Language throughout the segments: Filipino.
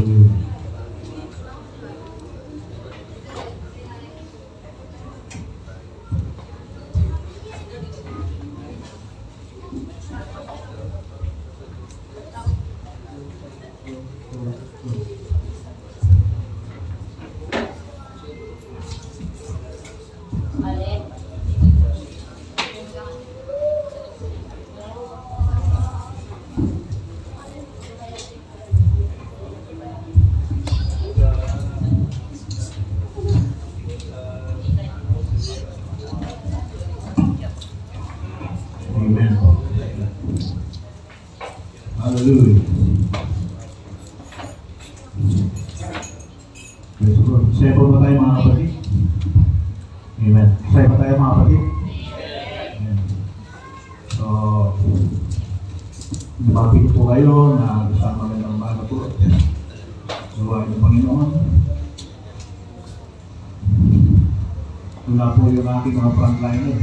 Hallelujah. Amen. Hallelujah. Saya po ba tayo mga kapatid? Amen. Saya pa tayo mga kapatid? Amen. So, nabati ko po kayo na kasama kayo ng mga po. Suwain ng Panginoon. Wala po yung aking mga frontliner.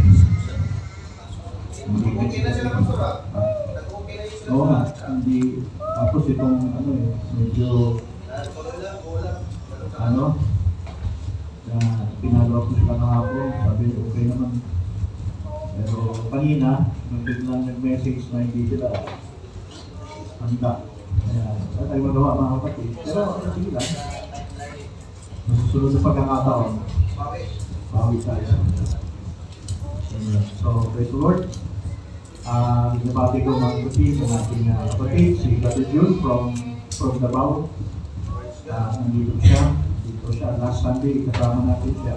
Okay na sila ng sura. Oo nga, hindi. Tapos itong medyo pinagawa ko sila kahapon, sabi okay naman. Pero kanina, biglang nag-message na hindi sila handa. Kaya wala tayo magawa mga kapatid. Pero sige lang. Masusunod na pagkakataon, bawi tayo. So, praise the Lord. Nabati ko mga kapatid sa ating kapatid, si Brother June from Davao. Nandito siya. Dito siya. Last Sunday, kasama natin siya.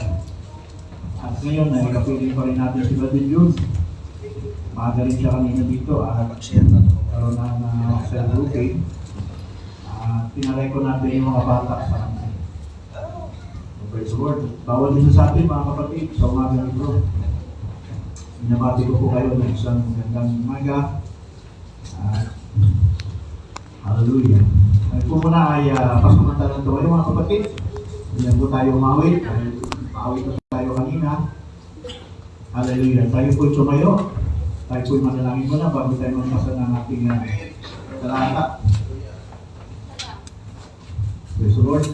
At ngayon, kapiling pa rin natin si Brother June. Maaga rin siya kanina dito. Karoon na cell grouping. Pinalay ko natin yung mga bata sa kanya. Praise the Lord. Bawal din sa atin mga kapatid sa umaga nito. Binabati ko po kayo ng isang magandang umaga. Hallelujah. Ay po muna ay pasamantalang ito kayo mga kapatid. Hindi po tayo umawit. Umawit po tayo kanina. Hallelujah. Tayo po tumayo. Tayo po manalangin muna bago tayo magpasa ng ating talata. Praise the Lord.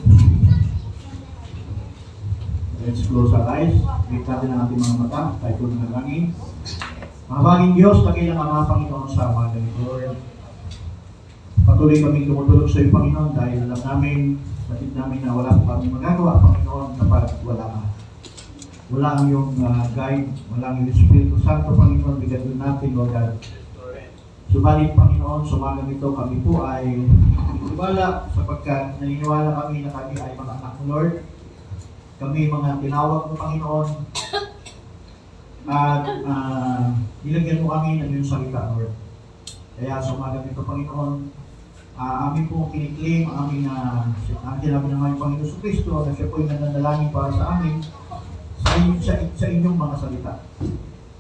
Let's close our eyes. Bigyan natin ang ating mga mata. Tayo po nanalangin. Mahabaging Diyos, tagilang ang mga Panginoon sa mga ganito, Lord. Patuloy kami tumutulog sa iyo, Panginoon, dahil alam namin, batid namin na wala po kami magagawa, Panginoon, kapag wala ka. Wala ang iyong guide, wala ang iyong Espiritu Santo, Panginoon, bigyan din natin, Lord God. Subalit, Panginoon, sa mga ganito, kami po ay tiwala sapagkat naniniwala kami na kami ay mga anak mo, Lord. Kami mga tinawag mo, Panginoon, at nilagyan mo kami ng iyong salita, Lord. Kaya sa umaga nito, Panginoon, amin po kiniklaim, amin namin ng aming Panginoon Kristo na siya po ay nananalangin para sa amin sa inyong mga salita.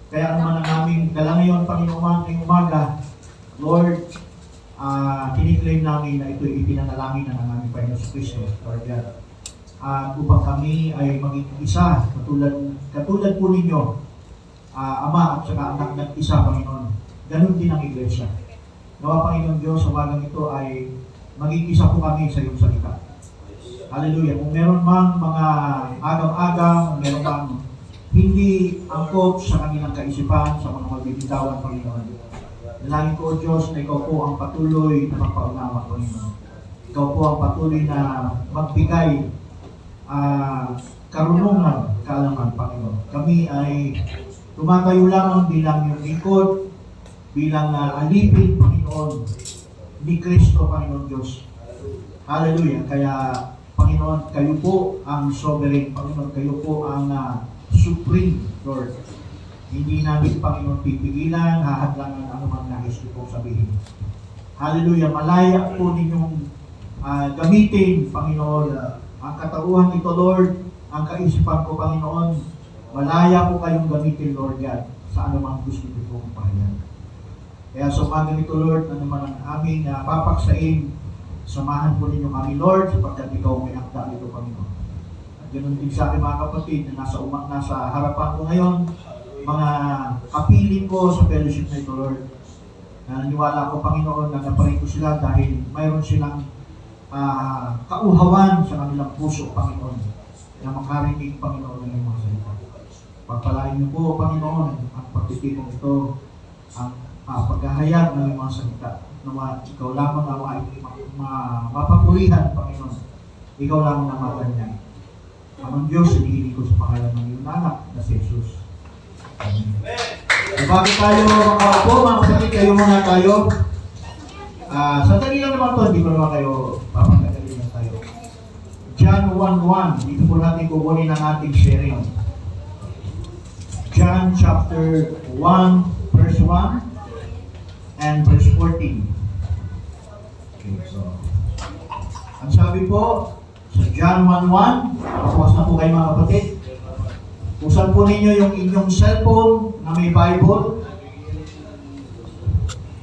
Kaya naman ang aming dala ngayon, Panginoon, ngayong umaga, Lord, kiniklaim namin na ito'y ipinanalangin ng aming Panginoon Kristo, Lord God. Upang kami ay maging isa, katulad po ninyo, Ama at saka anak ng isa, Panginoon. Ganun din ang Iglesia. Nawa, Panginoon Diyos, sa umagang ito ay maging isa po kami sa iyong salita. Hallelujah. Kung meron mang mga agam-agam, meron mang hindi angkop sa kanilang kaisipan, sa mga magbibitawan, Panginoon. Dalangin ko, O Diyos, na ikaw po ang patuloy na magpaunawa, Panginoon. Ikaw po ang patuloy na magbigay karunungan, kaalaman, Panginoon. Kami ay tumatayo lamang bilang yung lingkod, bilang alipin, Panginoon, ni Kristo, Panginoon Diyos. Hallelujah. Kaya, Panginoon, kayo po ang sovereign, Panginoon, kayo po ang supreme, Lord. Hindi namin, Panginoon, pipigilan, hahadlangan ang anumang nais ko pong sabihin. Hallelujah. Malaya po ninyong gamitin, Panginoon, ang katauhan nito, Lord, ang kaisipan ko, Panginoon, malaya po kayong gamitin, Lord God, sa anumang gusto nyo pong pahayan. Kaya sa umaga nito, Lord, ano man ang aming papaksain, samahan po ninyo kami, Lord, sapagkat ikaw may akda nito, Panginoon. At ganoon din sa aking mga kapatid na nasa harapan ko ngayon, mga kapiling ko sa fellowship na ito, Lord. Naniwala ko, Panginoon, na naparin ko sila dahil mayroon silang kauhawan sa kanilang puso, Panginoon, na makarinig, Panginoon, ng mga salita. Pagpalain niyo po, Panginoon, ang pagtitipong ito, ang paghahayag ng mga salita. Na ikaw lamang na mapapurihan, Panginoon. Ikaw lamang na maganyan. Amang Diyos, hinihiling ko sa pangalan ng iyong anak na si Jesus. Amen. Bago tayo makaupo, mga kapatid, kayo muna tayo. Sandali lang naman ito, hindi ko naman kayo papagdali lang tayo. John 1:1, dito po natin kukunin ang ating sharing. John chapter 1, verse 1 and verse 14. Okay, so, ang sabi po, sa John 1:1, papukas na po kayo mga kapatid. Buksan po ninyo yung inyong cellphone na may Bible.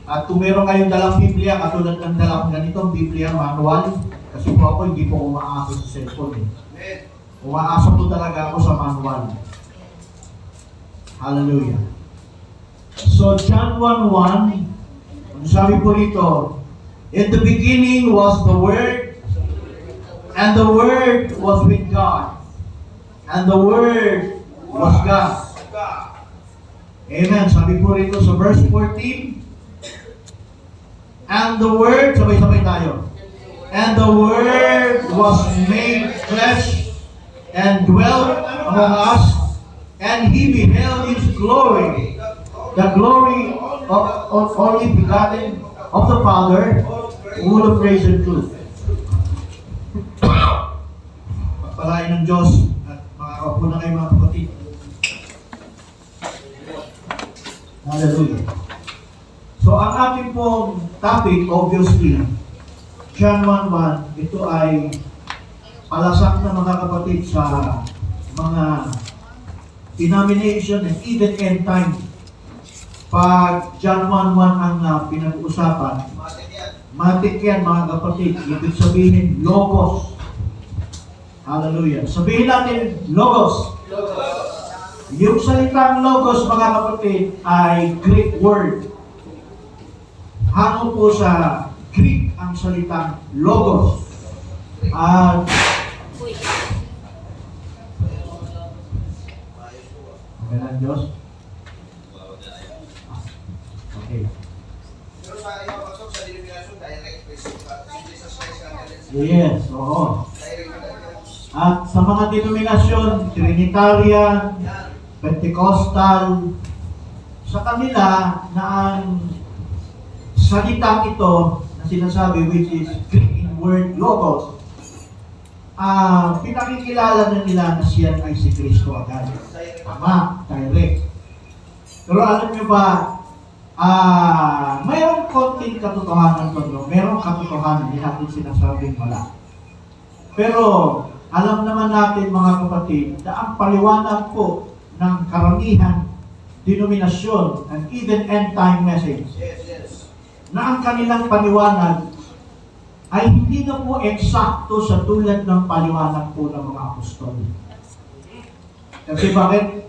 At kung meron kayong dalang Biblia, katulad ng dalang ganitong Biblia manual, kasi po ako hindi po umaasa sa cellphone. Umaasa po talaga ako sa manual. Hallelujah. So, John 1:1, ang sabi po rito, in the beginning was the Word, and the Word was with God, and the Word was God. Amen. Sabi po rito sa verse 14, and the Word, sabay-sabay tayo, and the Word was made flesh and dwelt among us, and He beheld His glory, the glory of only begotten of the Father, full of grace and truth. Pagpalain ng Diyos at makakaupo na kayo mga kapatid. Hallelujah. So ang ating pong topic, obviously, John 1:1, ito ay palasak na mga kapatid sa mga denomination and even end time. Pag John 1:1 ang pinag-uusapan, matik yan mga kapatid. Ibig sabihin, logos. Hallelujah. Sabihin natin, logos. Yung salitang logos mga kapatid ay Greek word. Hango po sa Greek ang salitang logos. At ang Diyos. Okay. Yes, oo. At sa mga denominasyon, Trinitarian, Pentecostal, sa kanila na ang salitang ito na sinasabi, which is Greek word logos, pinakikilala na nila na siya ay si Kristo agad. Tama, direct. Pero alam nyo ba, mayroong konting katotohanan to, no? Mayroong katotohanan, hindi natin sinasabing wala. Pero, alam naman natin mga kapatid, na ang paliwanag po ng karamihan, denominasyon, and even end-time message, na ang kanilang paliwanag ay hindi na po eksakto sa tulad ng paliwanag po ng mga apostol. Kasi bakit?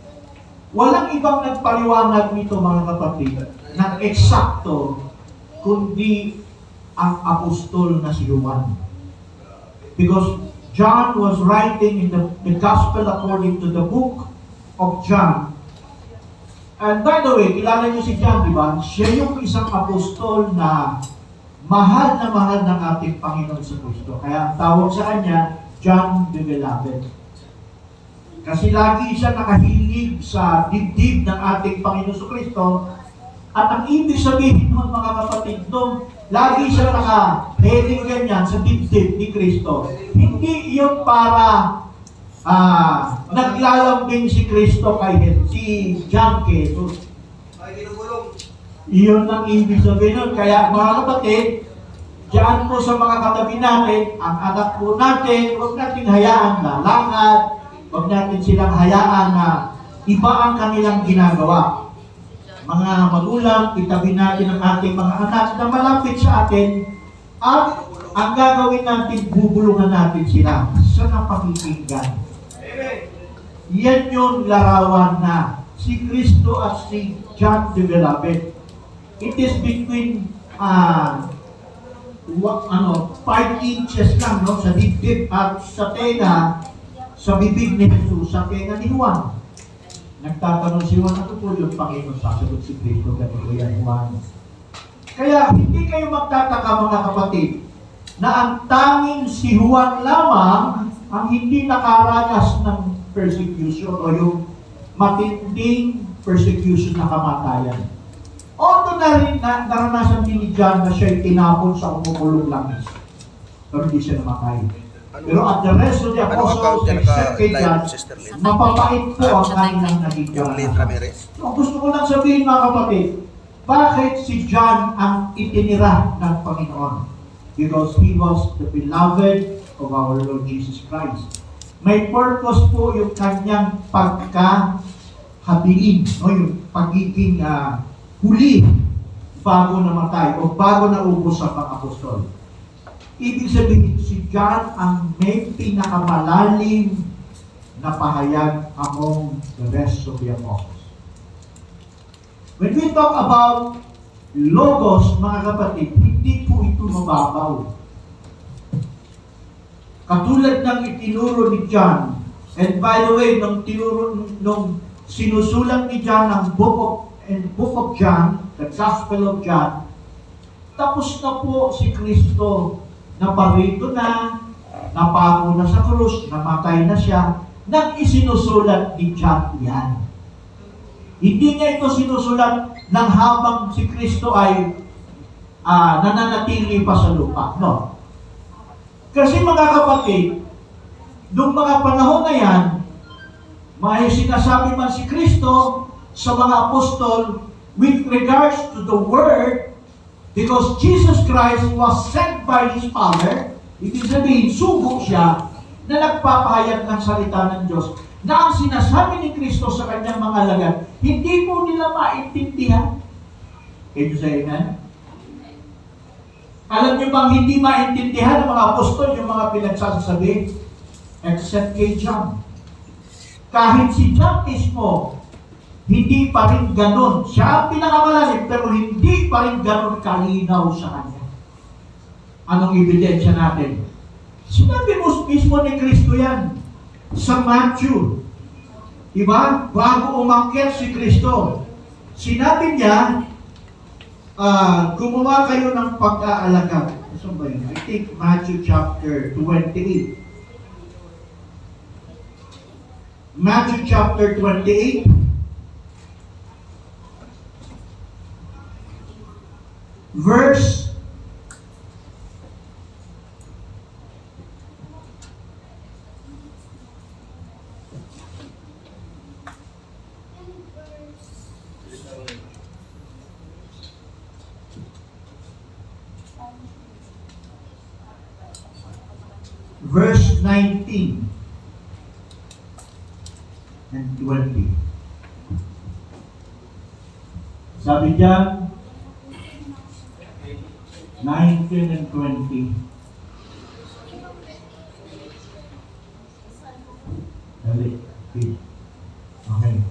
Walang ibang nagpaliwanag nito mga kapatid ng eksakto kundi ang apostol na si Juan. Because John was writing in the Gospel according to the book of John. And by the way, kilala niyo si John, di ba? Siya yung isang apostol na mahal ng ating Panginoon sa Kristo. Kaya ang tawag sa kanya, John the Beloved. Kasi lagi siya nakahilig sa dibdib ng ating Panginoon sa Kristo. At ang ibig sabihin ng mga kapatid doon, lagi siya naka-heading ganyan sa dibdib ni Kristo. Hindi yun para naglalambing si Kristo kay si John kay Jesus. Iyon ang ibig sabihin nun. Kaya mga kapatid, diyan po sa mga katabi natin, ang anak po natin, huwag natin hayaan na lakad, huwag natin silang hayaan na iba ang kanilang ginagawa. Mga magulang, itabi natin ang ating mga anak na malapit sa atin at ang gagawin natin, bubulungan natin sila sa napakikinggan. Yan yung larawan na si Kristo at si John the Beloved. It is between 5 inches lang, no, sa dibdib at sa tenga, sa bibig ni Jesus, sa tenga ni Juan. Nagtatanong si Juan, ano po yung Panginoon? Sasagot si Kristo, ganito yan, Juan. Kaya hindi kayo magtataka, mga kapatid, na ang tanging si Juan lamang ang hindi nakaranas ng persecution o yung matinding persecution na kamatayan. Although naranasan din ni John na siya'y tinapon sa umukulong langis. Pero hindi siya namatay. Pero at the rest of the apostles, except kay John, mapapait po ang kanilang naging karanasan. So, gusto ko lang sabihin, mga kapatid, bakit si John ang itinira ng Panginoon? Because he was the beloved of our Lord Jesus Christ. May purpose po yung kanyang pagkahabilin, no? Yung pagiging huli bago namatay o bago naubos ang mga apostol. Ibig sabihin, si John ang may pinakamalalim na pahayag among the rest of the apostles. When we talk about Logos, mga kapatid, hindi po ito mababaw. Katulad ng itinuro ni John, and by the way, nung sinusulat ni John ang Book of John, the Gospel of John, tapos na po si Kristo, naparito na, napako na sa krus, namatay na siya, nang isinusulat ni John yan. Hindi niya ito sinusulat nang habang si Kristo ay nananatili pa sa lupa. No. Kasi mga kapatid, noong mga panahon na yan, may sinasabi man si Kristo sa mga apostol with regards to the Word, because Jesus Christ was sent by His Father, ibig sabihin, sugo siya na nagpapahayag ng salita ng Diyos, na ang sinasabi ni Kristo sa kanyang mga alagad, hindi po nila maintindihan. Can you say amen? Alam niyo bang hindi maintindihan ng mga apostol yung mga pinagsasabi? Except kay John. Kahit si John mismo, hindi pa rin ganun. Siya ang pinakamalalim, pero hindi pa rin ganun kalinaw sa kanya. Anong ebidensya natin? Sinabi mo mismo ni Kristo yan sa Matthew. Diba? Bago umakyat si Kristo, sinabi niya, gumawa kayo ng pag-aalaga. Saan ba yun? I think Matthew chapter 28. Matthew chapter 28. Verse verse 19 and 20. Sabi diyan, 19 and 20. Okay.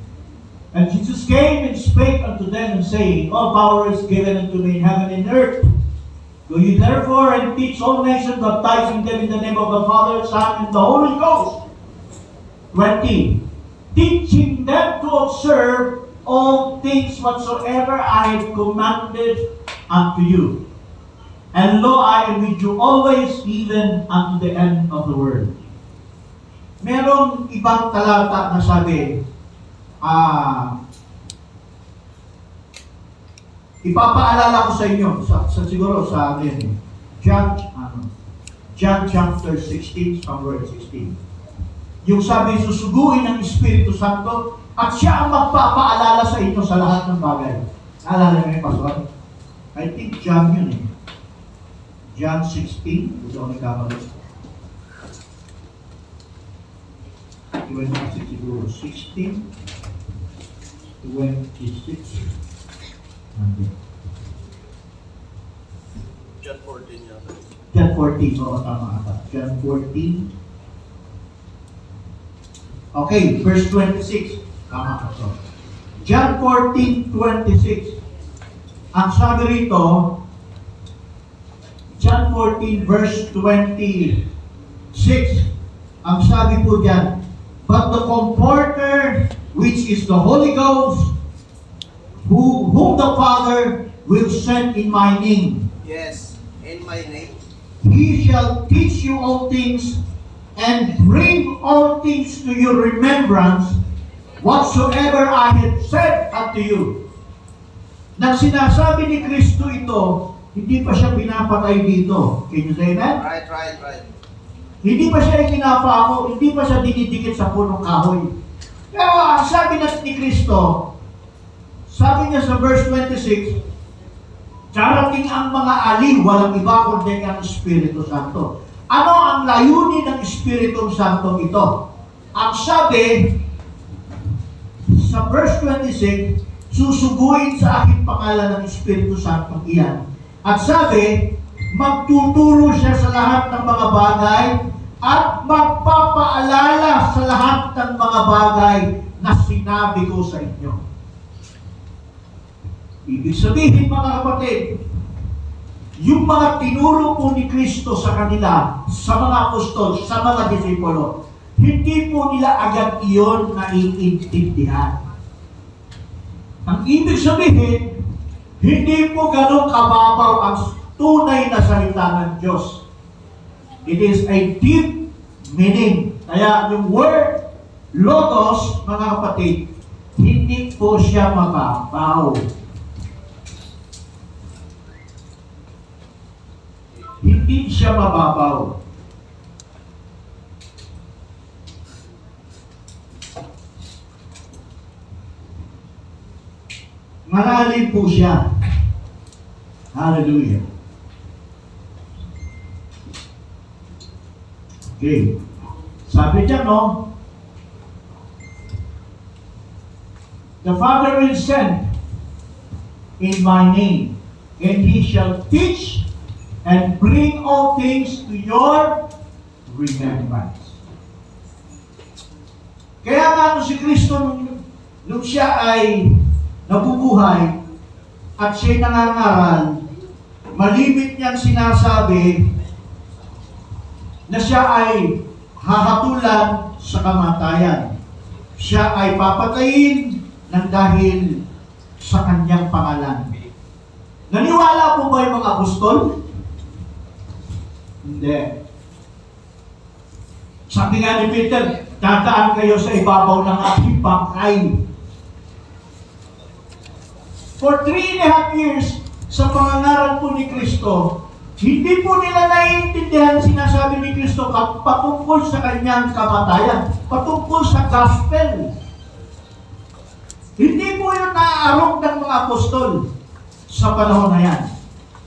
And Jesus came and spake unto them, and saying, all power is given unto me in heaven and earth. Go ye therefore and teach all nations, baptizing them in the name of the Father, Son, and the Holy Ghost. 20. Teaching them to observe all things whatsoever I have commanded unto you. And lo, I am with you always, even unto the end of the world. Merong ibang talata na sabi, ipapaalala ko sa inyo, siguro sa John chapter 16, from verse 16. Yung sabi, susuguin ng Espiritu Santo at siya ang magpapaalala sa inyo sa lahat ng bagay. Naalala niyo yung pastor? I think John yun eh. John 16, ito ang nagkamali. 26 siguro. 16, 26. John 14 yata. John 14, oo, tama ata. John 14. Okay, verse 26. Tama ito. John 14, 26. Ang sabi rito, John 14 verse 26. Ang sabi po diyan, but the Comforter, which is the Holy Ghost, whom the Father will send in my name. Yes, in my name. He shall teach you all things and bring all things to your remembrance whatsoever I have said unto you. Nang sinasabi ni Kristo ito, hindi pa siya pinapatay dito. Can you say that? Right. Hindi pa siya ikinapako, hindi pa siya dinidikit sa punong kahoy. Pero ang sabi ni Kristo, sabi niya sa verse 26, darating ang mga aliw, walang iba kundi ang Espiritu Santo. Ano ang layunin ng Espiritu Santo ito? Ang sabi, sa verse 26, susuguin sa aking pangalan ng Espiritu Santo iyan. At sabi, magtuturo siya sa lahat ng mga bagay at magpapaalala sa lahat ng mga bagay na sinabi ko sa inyo. Ibig sabihin, mga kapatid, yung mga tinuro po ni Kristo sa kanila, sa mga apostol, sa mga disipulo, hindi po nila agad iyon naiintindihan. Ang ibig sabihin, hindi po ganun kababaw ang tunay na salita ng Diyos. It is a deep meaning. Kaya yung word, logos, mga kapatid, hindi po siya mababaw. Hindi siya mababaw. Malalim po siya. Hallelujah. Okay. Sabi niya, no? The Father will send in my name, and He shall teach and bring all things to your remembrance. Kaya nga si Kristo, nung siya ay nabubuhay at siya'y nangangaral, malimit niyang sinasabi na siya ay hahatulan sa kamatayan. Siya ay papatayin ng dahil sa kanyang pangalan. Naniwala po ba yung mga apostol? Hindi. Sabi nga ni Peter, dadaan kayo sa ibabaw ng aking bangkay. For 3.5 years, sa pangangaral po ni Kristo, hindi po nila naiintindihan sinasabi ni Kristo patungkol sa kanyang kamatayan, patungkol sa gospel. Hindi po yun naaarong ng mga apostol sa panahon na yan.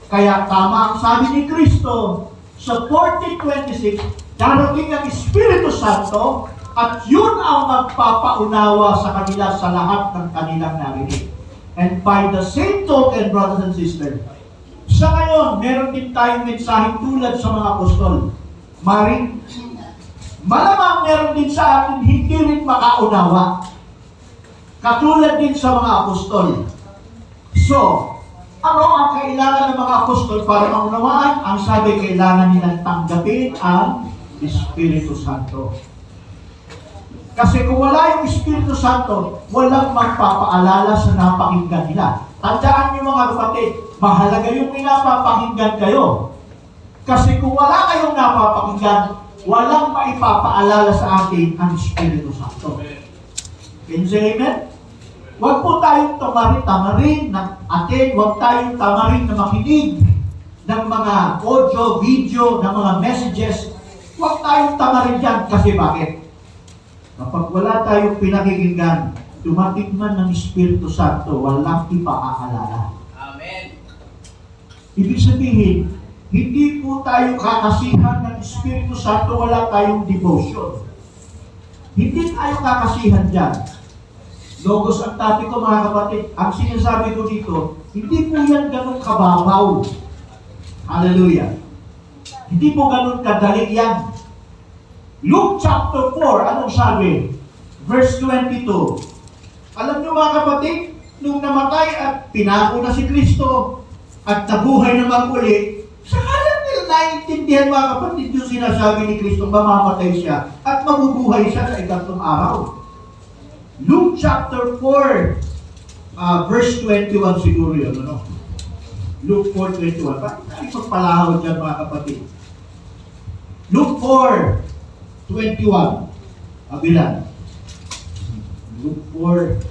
Kaya tama ang sabi ni Kristo sa 14:26, darating ang Espiritu Santo at yun ang magpapaunawa sa kanila sa lahat ng kanilang narinig. And by the same token, brothers and sisters, sa ngayon, meron din tayong mensaheng tulad sa mga apostol. Malamang meron din sa atin hindi rin makaunawa. Katulad din sa mga apostol. So, ano ang kailangan ng mga apostol para maunawaan? Ang sabi, kailangan nilang tanggapin ang Espiritu Santo. Kasi kung wala yung Espiritu Santo, walang magpapaalala sa napakinggan nila. Tandaan niyo mga kapatid, mahalaga yung pinapapakinggan kayo. Kasi kung wala kayong napapakinggan, walang maipapaalala sa atin ang Espiritu Santo. Can you say amen? Huwag po tayong tamarin na atin, huwag tayong tamarin na makinig ng mga audio, video, ng mga messages. Huwag tayong tamarin dyan. Kasi bakit? Kapag wala tayong pinakikinggan, dumating man ng Espiritu Santo, walang ipaalala. Amen. Ibig sabihin, hindi po tayo kakasihan ng Espiritu Santo, wala tayong devotion. Hindi tayo kakasihan dyan. Logos ang topic ko mga kapatid, ang sinasabi ko dito, hindi po yan ganun kababaw. Hallelujah. Hindi po ganun kadali yan. Luke chapter 4, anong sabi? Verse 22. Alam niyo mga kapatid, nung namatay at pinako na si Kristo at nabuhay naman ulit, sa kanan ni naiintindihan mga kapatid yung sinasabi ni Kristo, mamamatay siya at mabubuhay siya sa ikatlong araw. Luke chapter 4, verse 21 siguro yun, ano? Luke 4:21. Bakit tayo magpalahaw dyan mga kapatid? Luke 4:21. Abilan. Luke 4.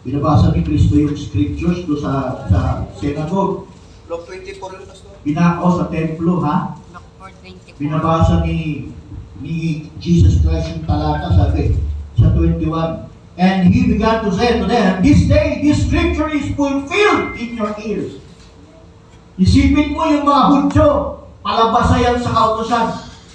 Binabasa ni Kristo yung scriptures do sa synagogue. Luke 24 yun, Pastor. Binako sa templo, ha? Binabasa ni Jesus Christ yung talata, sabi, sa 21. And he began to say to them, this day, this scripture is fulfilled in your ears. Isipin mo yung mga Hudyo, palabasa yan sa kautusan.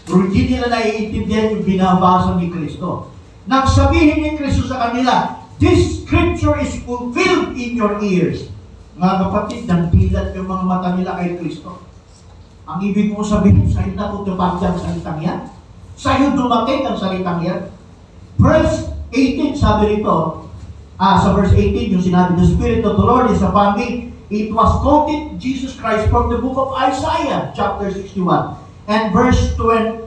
Pero hindi nila naiintindihan yung binabasa ni Kristo. Nang sabihin ni Kristo sa kanila, this scripture is fulfilled in your ears. Mga kapatid, nagdilat yung mga mata nila kay Kristo. Ang ibig mo sabihin, sa'yo natutupad ang salitang yan. Sa'yo dumating ang salitang yan. Verse 18, sabi rito, sa verse 18, yung sinabi, the Spirit of the Lord is upon me. It was quoted Jesus Christ from the book of Isaiah, chapter 61. And verse 19,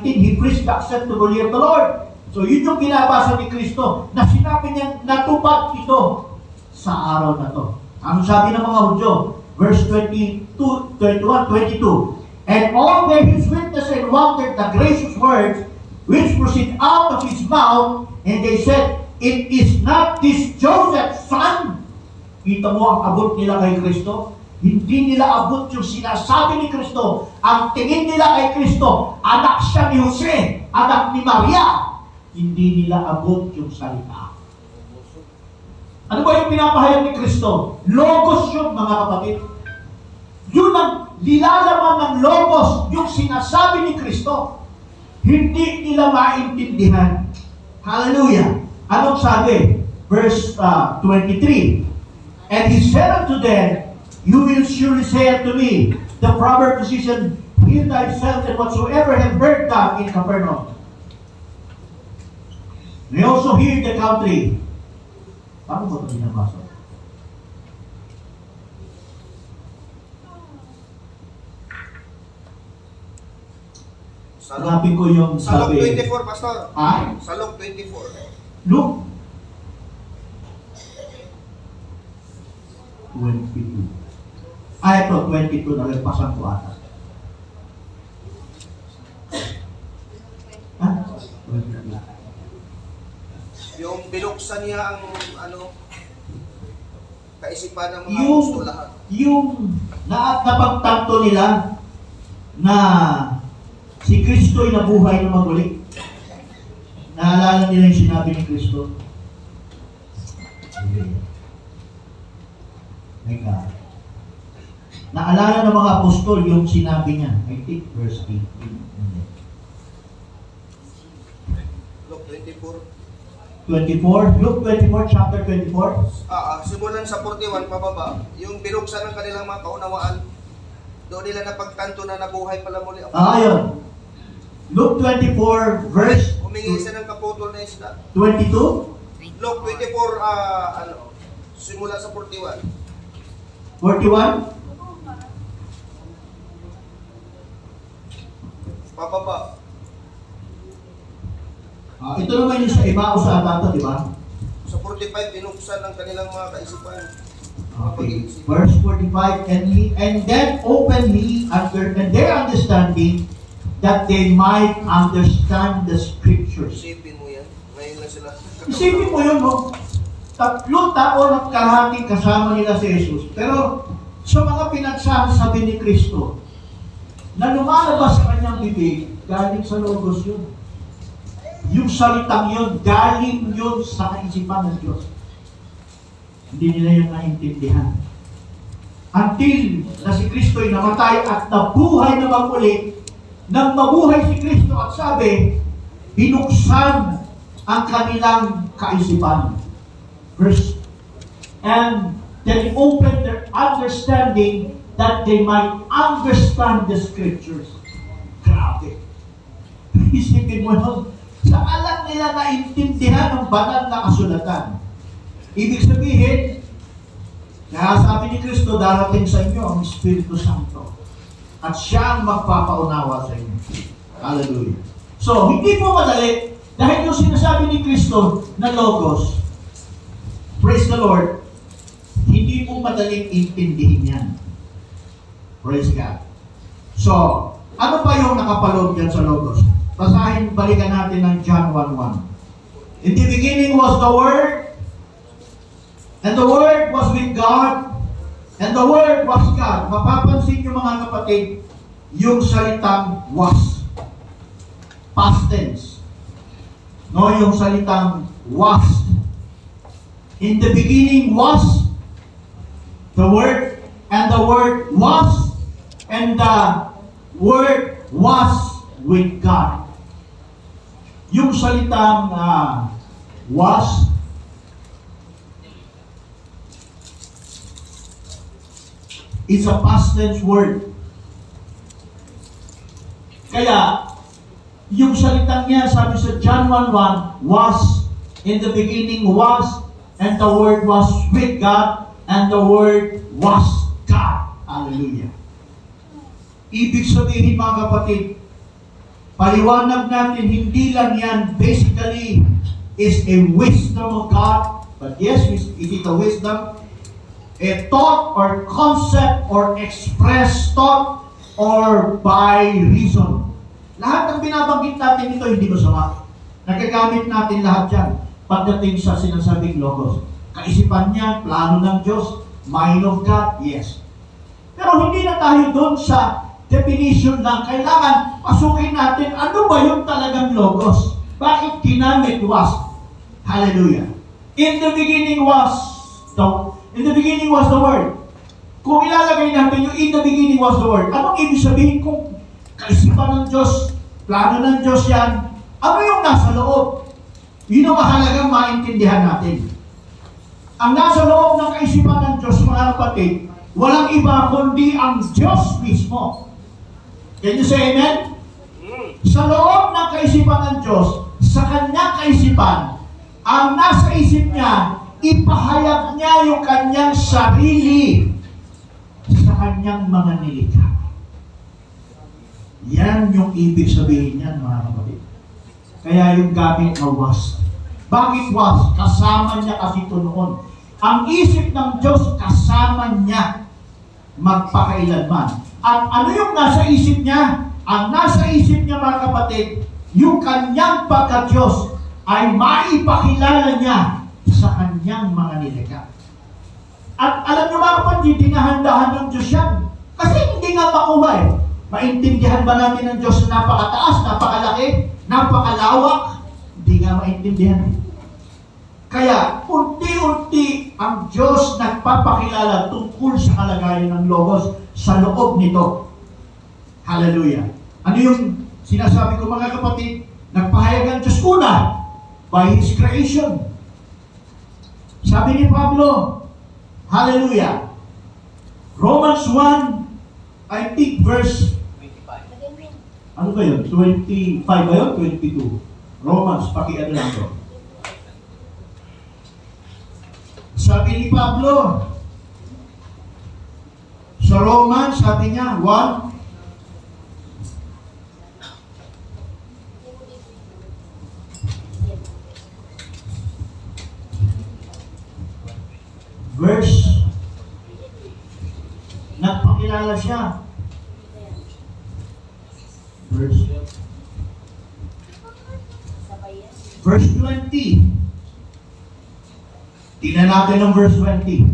he preached the acceptable year of the Lord. So yun yung binabasa ni Kristo na sinabi niya, natupad ito sa araw na to. Ang sabi ng mga Hudyo, verse 22, 21, 22, and all bare his witness and wondered the gracious words which proceed out of his mouth, and they said, it is not this Joseph's son. Kita mo ang abot nila kay Kristo? Hindi nila abot yung sinasabi ni Kristo. Ang tingin nila kay Kristo, anak siya ni Jose, anak ni Maria. Hindi nila abot yung salita. Ano ba yung pinapahayag ni Kristo? Logos yun, mga kapatid. Yun ang nilalaman ng logos, yung sinasabi ni Kristo. Hindi nila maintindihan. Hallelujah. Anong sabi? Verse 23. And he said unto them, you will surely say unto me, the proper position, heal thyself and whatsoever have heard thou in Capernaum. May also hear the country. Paano ba ito binabasa? Hanapin ko yung Sa Luke sabi. 24, Pastor. Ha? Sa Luke 24. Luke 22. Ito, 22 na nagpasan ko ata. Ha? 22. Yung binuksan niya ang kaisipan ng mga Yung- gusto lahat. Yung napagtanto nila na si Kristo'y nabuhay na maguli. Naalala nila yung sinabi ni Kristo. My God. Naalala ng mga apostol yung sinabi niya. I think verse 18. Luke 24. 24. Luke 24, chapter 24. Simulan sa 41 pababa, yung binuksan ng kanilang mga kaunawaan, doon nila napagtanto na nabuhay pala muli ako. Ayun. Luke 24, verse Humingi siya ng kaputol na isda. 22. Luke 24, simula sa 41. 41. Pababa. Ito naman yung sa Emmaus sa Atata, di ba? Sa 45, binuksan ng kanilang mga kaisipan. Okay. Verse 45, and then opened he and their understanding that they might understand the scriptures. Isipin mo yan. Ngayon na sila. Isipin mo yun, no? 3 taon at kalahati kasama nila si Jesus. Pero sa mga pinagsasabi ni Kristo, na lumalabas sa kanyang bibig, galing sa logos yun. Yung salitang yun, galing yun sa kaisipan ng Diyos. Hindi nila yung naintindihan. Until na si Kristo'y namatay at nabuhay na maguli, nang mabuhay si Kristo at sabi, binuksan ang kanilang kaisipan. Verse, and then opened their understanding that they might understand the scriptures. Grabe. Isipin mo nun, saan lang nila naintindihan ang banal na kasulatan. Ibig sabihin, Kaya sabi ni Kristo, darating sa inyo ang Espiritu Santo. At siya ang magpapaunawa sa inyo. Hallelujah. So, hindi po madali. Dahil yung sinasabi ni Kristo na Logos, praise the Lord, hindi po madaling intindihin yan. Praise God. So, ano pa yung nakapaloob dyan sa Logos? Basahin, balikan natin ng John 1:1. In the beginning was the Word, and the Word was with God, and the Word was God. Mapapansin nyo mga kapatid, yung salitang was. Past tense. No, yung salitang was. In the beginning was the Word, and the Word was, and the Word was with God. Yung salitang was, it's a past tense word. Kaya, yung salitang niya, sabi sa John 1:1, was, in the beginning was, and the Word was with God, and the Word was God. Hallelujah. Ibig sabihin mga kapatid, paliwanag natin, hindi lang yan basically is a wisdom of God, but yes, is it a wisdom? A thought or concept or expressed thought or by reason. Lahat ng binabanggit natin ito hindi masama. Nagagamit natin lahat yan pagdating sa sinasabing Logos. Kaisipan niya, plano ng Diyos, mind of God, yes. Pero hindi na tayo doon sa definition lang. Kailangan pasukin natin ano ba yung talagang Logos. Bakit ginamit was? Hallelujah. In the beginning was the Word. Kung ilalagay natin yung in the beginning was the Word, anong ibig sabihin kung kaisipan ng Diyos, plano ng Diyos yan, ano yung nasa loob? Yun ang mahalagang maintindihan natin. Ang nasa loob ng kaisipan ng Diyos, mga kapatid, walang iba kundi ang Diyos mismo. Can you say amen? Sa loob ng kaisipan ng Diyos, sa kanyang kaisipan, ang nasa isip niya, ipahayag niya yung kanyang sarili sa kanyang mga nilikha. Yan yung ibig sabihin niyan, mga kapatid. Kaya yung gamit na was. Bakit was? Kasama niya kasi ito noon. Ang isip ng Diyos, kasama niya magpakailanman. At ano yung nasa isip niya? Ang nasa isip niya, mga kapatid, yung kanyang pagka-Diyos ay maipakilala niya sa kanyang mga nilikha. At alam niyo mga kapatid, dinahandahan ng Diyos yan. Kasi hindi nga makuha eh. Maintindihan ba natin ng Diyos na napakataas, napakalaki, napakalawak? Hindi nga maintindihan. Kaya, unti-unti ang Diyos nagpapakilala tungkol sa kalagayan ng Logos sa loob nito. Hallelujah. Ano yung sinasabi ko mga kapatid? Nagpahayag ang Diyos una by His creation. Sabi ni Pablo, hallelujah. Romans 1, I think verse 25. Ano ba yun? 25 ba yun? 22. Romans, pakiano lang to. Sabi ni Pablo, sa Romans, sabi niya, 1, verse, nagpakilala siya. Verse 20. Tingnan natin ang verse 20.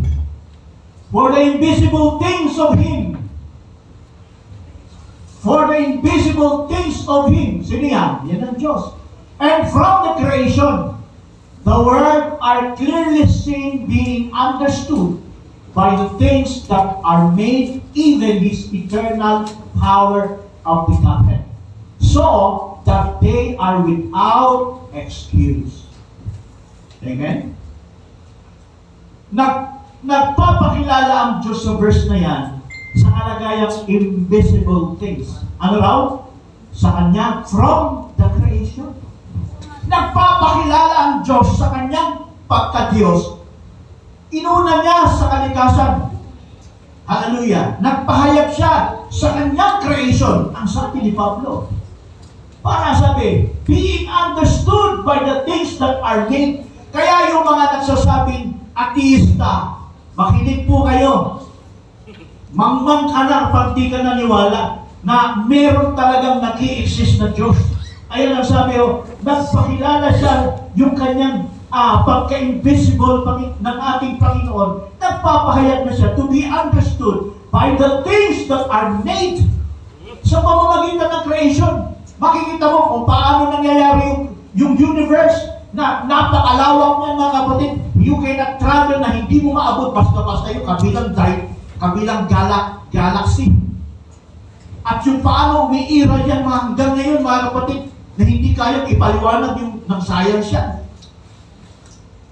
For the invisible things of Him. For the invisible things of Him. Sino yan? Yan ang Diyos. And from the creation, the Word are clearly seen, being understood by the things that are made, even His eternal power of the Godhead, so that they are without excuse. Amen? Nagpapakilala ang Diyos sa verse na yan sa kalagayang invisible things. Ano raw? Sa Kanya, from the creation. Nagpapakilala ang Diyos sa Kanyang pagka-Diyos Inuna niya sa kalikasan. Hallelujah. Nagpahayag siya sa kanyang creation. Ang sabi ni Pablo. Para sabi, being understood by the things that are made. Kaya yung mga nagsasabing ateista, makinig po kayo. Mangmang ka na pag di ka naniwala na meron talagang nag-i-exist na Diyos. Ayun ang sabi ko, nagpakilala siya yung kanyang pagka-invisible ng ating Panginoon. Nagpapahayag na siya to be understood by the things that are made. Sa pamamagitan ng creation, makikita mo kung paano nangyayari yung universe na napakalawak niyan mga kapatid. You cannot travel na hindi mo maabot basta-basta yung kabilang galaxy. At yung paano umiira yan hanggang ngayon mga kapatid na hindi kayang ipaliwanag yung ng science yan.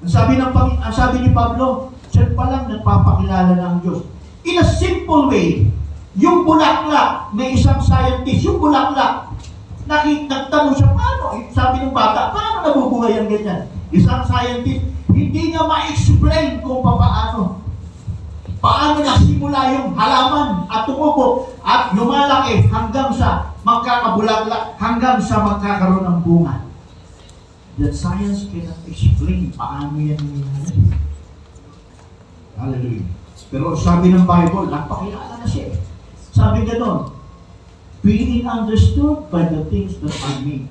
Ang sabi ni Pablo, siya pa lang nagpapakilala ng Diyos. In a simple way, yung bulaklak na isang scientist, yung bulaklak, nagtanong siya, paano? Sabi ng bata, paano nabubuhay ang ganyan? Isang scientist, hindi niya ma-explain kung paano. Paano nagsimula yung halaman at tumubo at lumalaki hanggang sa magkakabulaklak, hanggang sa magkakaroon ng bunga. That science cannot explain paano yan nangyayari. Hallelujah. Pero sabi ng Bible, nagpakilala na siya. Sabi gano'n, being understood by the things that are made.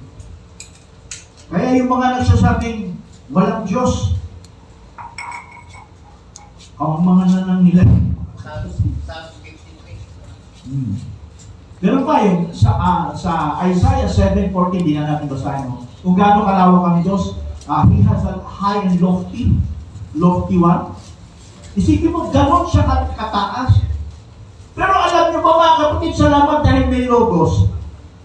Kaya yung mga nagsasabing walang Diyos, ang mga nanang nila. Pero pa yun, sa Isaiah 7:14, di na natin basahin mo. Kung gaano kalawak ang Diyos, He has a high and lofty one. Isipin mo, ganon siya kataas. Pero alam niyo ba mga kapatid, salamat dahil may logos,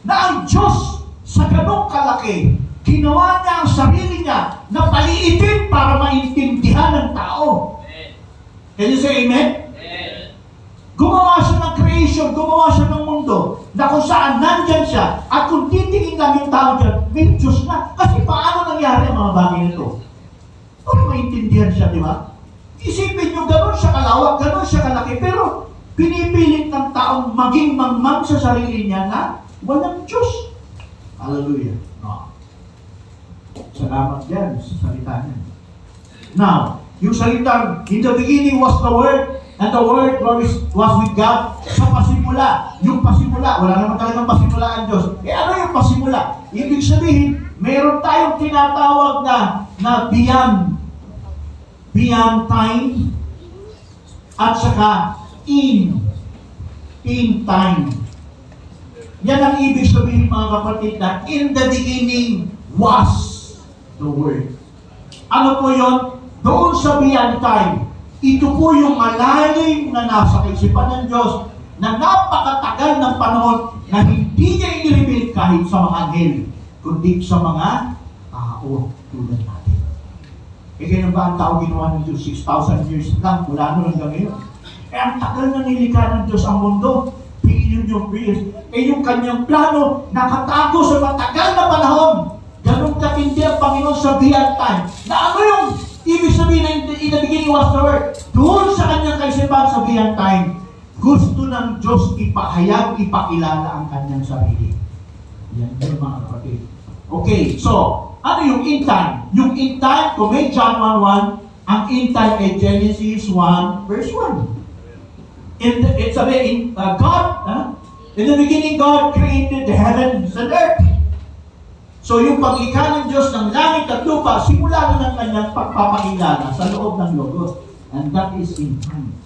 na ang Diyos sa ganong kalaki, ginawa niya ang sarili niya na paliitin para maintindihan ng tao. Can you say amen? Gumawa siya ng creation, gumawa siya ng mundo, na kung saan nandyan siya, at kung titingin lang yung tao dyan, may Diyos na. Kasi paano nangyari ang mga bagay nito? Para maintindihan siya, di ba? Isipin nyo, gano'n siya kalawak, gano'n siya kalaki, pero pinipilit ng taong maging mangmang sa sarili niya na walang Diyos. Hallelujah. No. Salamat dyan sa salita niya. Now, yung salitang, in the beginning was the Word, and the Word was with God. Sa pasimula, yung pasimula, wala naman talagang pasimula ang Diyos. Ano yung pasimula? Ibig sabihin, meron tayong tinatawag na beyond time, at saka in time. Yan ang ibig sabihin mga kapatid na in the beginning was the Word. Ano po yun? Doon sa beyond time, ito po yung malalim na nasa kaisipan ng Diyos na napakatagal ng panahon na hindi niya i-reveal kahit sa mga anghel, kundi sa mga tao tulad natin. E kaya ba ang tao ginawa ng Diyos 6,000 years lang, mula nun hanggang ngayon? Ang tagal na nilikha ng Diyos ang mundo, billion yung years. Yung kanyang plano, nakatago sa matagal na panahon. Ganun katindi ang Panginoon sa beyond time. Na ano yung ibig sabihin na in the beginning was the Word? Doon sa kanyang kaisipan sa beyond time, gusto ng Diyos ipahayag, ipakilala ang kanyang sarili. Yan yung mga kapatid. Okay, so, ano yung in time? Yung in time, kung may John 1:1, ang in time ay Genesis 1, verse 1. In the beginning, God created the heavens and earth. So yung paglikha ng Diyos ng langit at lupa, simula na ng kanyang pagpapakilala sa loob ng Logos. And that is in time.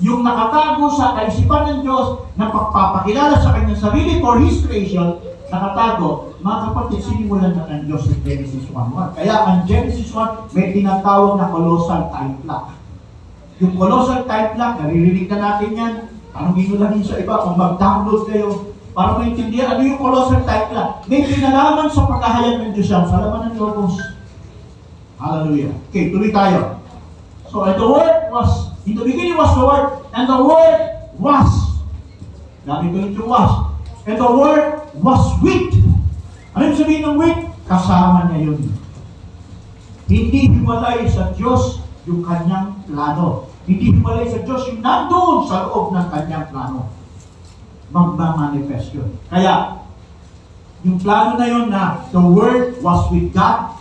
Yung nakatago sa kaisipan ng Diyos na pagpapakilala sa kanyang sarili for His creation, nakatago, mga kapatid, sinimulan na ng Diyos sa Genesis 1:1. Kaya ang Genesis 1 may tinatawag na colossal time clock. Yung colossal time clock, naririnig na natin yan. Tanungin nyo lang yun sa iba kung mag-download kayo para maintindihan ano yung colossal time clock. May pinalaman sa pagkahayag ng Diyos yan sa laman ng Logos. Hallelujah. Okay, tuloy tayo. So, and the Word was, in the beginning was the Word, and the Word was. Gamit ko yung was. And the Word was with. Ano yung sabihin ng with? Kasama niya yun. Hindi hiwalay sa Diyos yung kanyang plano. Hindi hiwalay sa Diyos yung nandoon sa loob ng kanyang plano. Magmamanifest yun. Kaya, yung plano na yun na the Word was with God.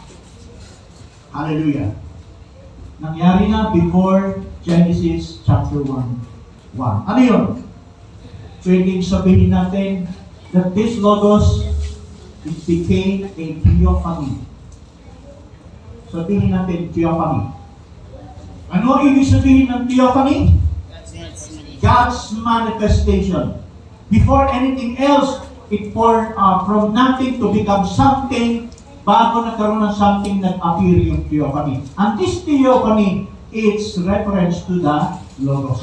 Hallelujah. Nangyari na before Genesis chapter 1. Ano yun? Pwedeng sabihin natin that this Logos, it became a theophany. Sabihin natin theophany. Ano ibig sabihin ng theophany? God's manifestation. Before anything else, it poured from nothing to become something. Bago nagkaroon ng something, nag-appear yung theophany. And this theophany, it's reference to the Logos.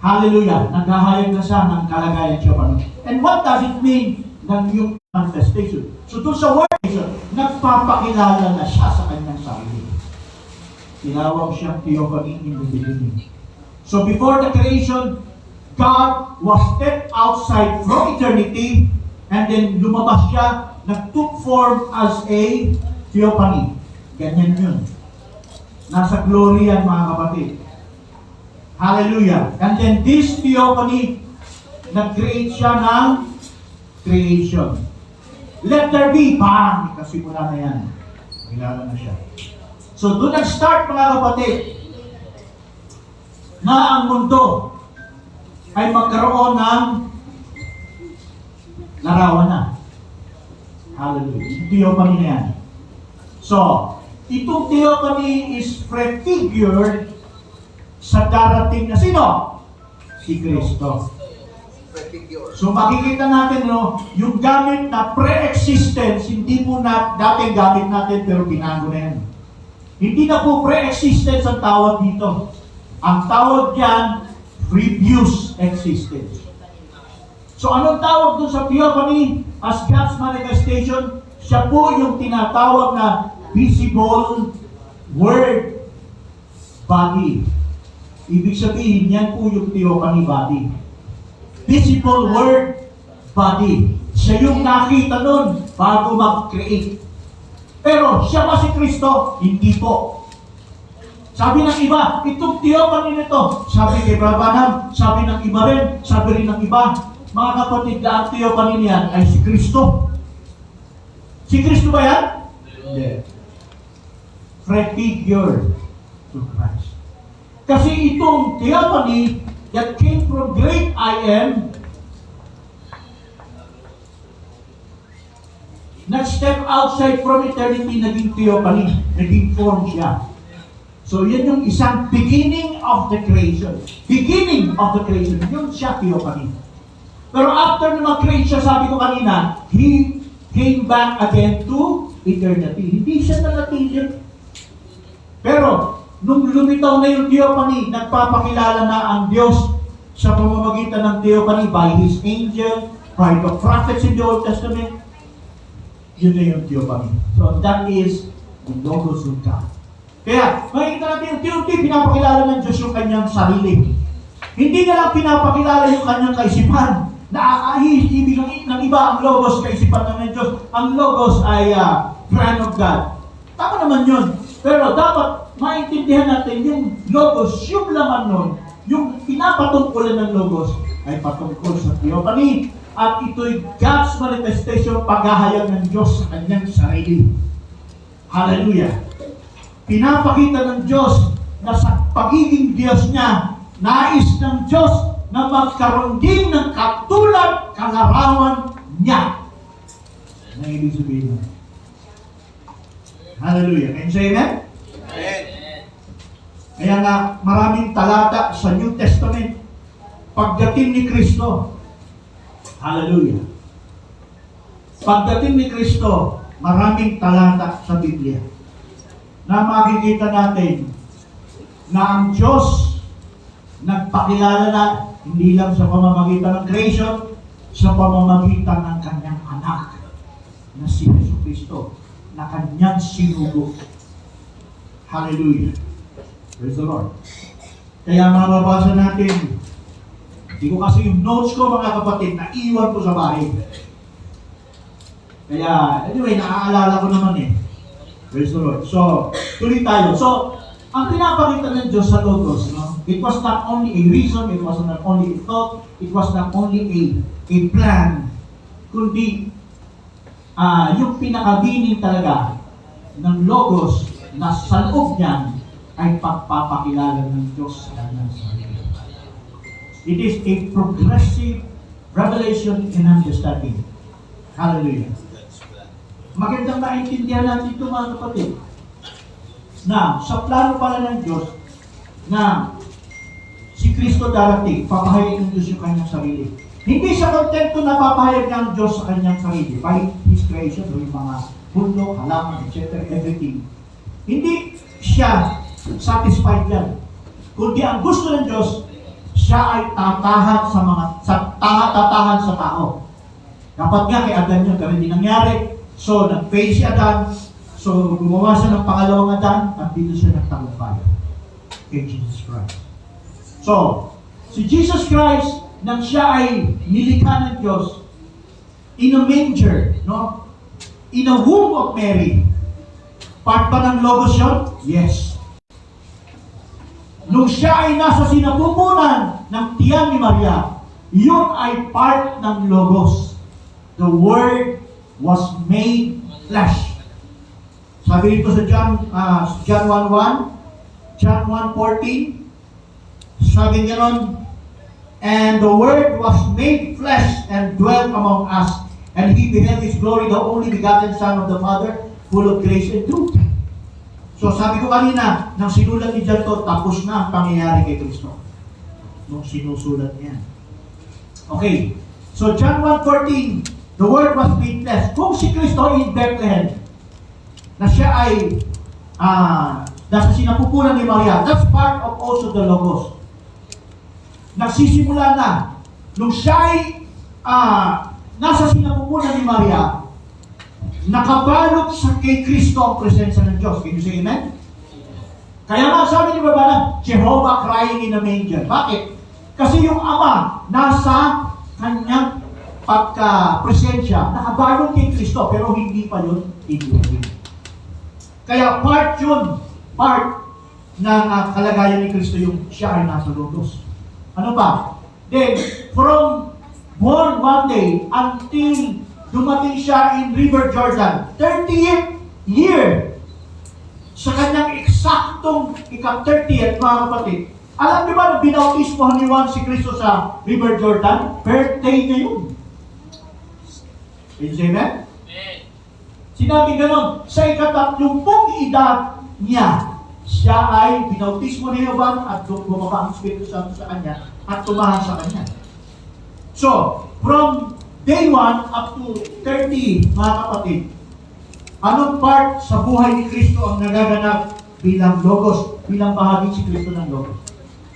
Hallelujah! Naghahayag na siya ng kalagayan theophany. And what does it mean ng yung manifestation? So doon sa word, nagpapakilala na siya sa kanyang sarili. Tinawag siyang theophany in the beginning. So before the creation, God was stepped outside from eternity, and then lumabas siya, nag-took form as a theophany. Ganyan yun. Nasa glory yan, mga kapatid. Hallelujah. And then this theophany, nag-create siya ng creation. Let there be, bang! Kasimula na yan. Kilala na siya. So doon nag-start, mga kapatid, na ang mundo ay magkaroon ng larawan na. Hallelujah. Theophany na yan. So, itong theophany is prefigured sa darating na sino? Si Kristo. So, makikita natin, no, yung gamit na pre-existence, hindi po na dating gamit natin, pero binago na yan. Hindi na po pre-existence ang tawag dito. Ang tawag diyan, previous existence. So anong tawag doon sa theophany as God's manifestation? Siya po yung tinatawag na visible word body. Ibig sabihin, yan po yung theophany body. Visible word body. Siya yung nakita nun bago mag-create. Pero siya ba si Kristo? Hindi po. Sabi ng iba, itong theophany nito. Sabi kay Branham, sabi ng iba rin, sabi rin ng iba, mga kapatid, na ang theophany niyan ay si Kristo. Si Kristo ba yan? Hindi. Prefigured to Christ. Kasi itong theophany that came from great I am, nag-step outside from eternity, naging theophany, naging form siya. So, yan yung isang beginning of the creation. Beginning of the creation. Yun siya, theophany. Pero after na mag-create siya, sabi ko kanina, He came back again to eternity. Hindi siya nanatili. Pero, nung lumitaw na yung theophany, nagpapakilala na ang Diyos sa pamamagitan ng theophany by His angel, by the prophets in the Old Testament. Yun na yung theophany. So, that is the Logos of God. Kaya, makikita natin yung unti pinapakilala ng Diyos yung kanyang sarili. Hindi na lang pinapakilala yung kanyang kaisipan. Ibig ng iba ang Logos, kaisipan ng Diyos. Ang Logos ay plan of God. Tama naman yun. Pero dapat maintindihan natin yung Logos, yung laman nun, yung pinapatungkulan ng Logos ay patungkol sa theophany. At ito'y God's manifestation, paghahayag ng Diyos sa kanyang sarili. Hallelujah. Pinapakita ng Diyos na sa pagiging Diyos niya, nais ng Diyos na magkaroon din ng katulad kalarawan niya. Na ibig sabihin. Hallelujah. Can you say amen? Amen. Kaya nga, maraming talata sa New Testament pagdating ni Kristo. Hallelujah. Pagdating ni Kristo, maraming talata sa Biblia na makikita natin na ang Diyos nagpakilala na hindi lang sa pamamagitan ng creation, sa pamamagitan ng kanyang anak na si Jesucristo na kanyang sinugo. Hallelujah. Praise the Lord. Kaya mababasa natin, hindi ko kasi yung notes ko mga kapatid, naiwan ko sa bahay. Kaya, anyway, naaalala ko naman eh. Praise the Lord. So, tuloy tayo. So, ang pinapakita ng Diyos sa Logos, no? It was not only a reason, it was not only a thought, it was not only a plan, kundi yung pinaka-meaning talaga ng Logos na sa loob niyan ay pagpapakilala ng Diyos sa kanyang sarili. It is a progressive revelation and understanding. Hallelujah. Magandang maintindihan natin ito, mga kapatid, na sa plano pala ng Diyos na si Kristo darating, papahayag ng Diyos yung kanyang sarili. Hindi siya kontento na papahayag ng Diyos sa kanyang sarili by His creation, o yung mga bundok, halaman, etc., everything. Hindi siya satisfied yan. Kundi ang gusto ng Diyos, siya ay tatahan tatahan sa tao. Dapat nga kay Adan yun, ganun din nangyari. So, nag-fail si Adan. So, gumawa siya ng pangalawang Adan at dito siya nagtagumpay kay Jesus Christ. So, si Jesus Christ, nang siya ay nilikha ng Diyos in a manger, no? In a womb of Mary. Part ba ng Logos yun? Yes. Nung siya ay nasa sinapupunan ng tiyan ni Maria, yun ay part ng Logos. The Word was made flesh. Sabi dito sa John 1:1, John 1:14, sabi gano'n, and the Word was made flesh and dwelt among us, and He beheld His glory, the only begotten Son of the Father, full of grace and truth. So sabi ko kanina, nang sinulat ni John to, tapos na ang pangyayari kay Kristo. Nung sinusulat niya. Okay, so John 1:14, the Word was made flesh. Kung si Kristo in Bethlehem, na siya ay nasa sinapupunan ni Maria, that's part of also the Logos. Nagsisimula na, nung siya ay nasa sinapupunan ni Maria, nakabalot sa kay Kristo ang presensya ng Diyos. Can you say amen? Kaya nga sabi ni Baba na, Jehovah crying in a manger. Bakit? Kasi yung Ama nasa kanyang pagka-presensya, nakabalot kay Kristo, pero hindi pa yun ibigay. Kaya part yun, part ng kalagayan ni Kristo yung siya ay nasa Logos. Ano pa? Then, from born one day until dumating siya in River Jordan, 30th year, sa kanyang eksaktong ika-30th, mga kapatid. Alam niyo ba, binautismohan ni Juan si Kristo sa River Jordan? Birthday niya yun. Amen? Sinabi ganon, sa ika-30 edad niya, siya ay binautismo ni Juan at bumaba ang Espiritu Santo sa kanya at tumahan sa kanya. So, from day 1 up to 30, mga kapatid, anong part sa buhay ni Kristo ang nagaganap bilang Logos, bilang bahagi si Kristo ng Logos?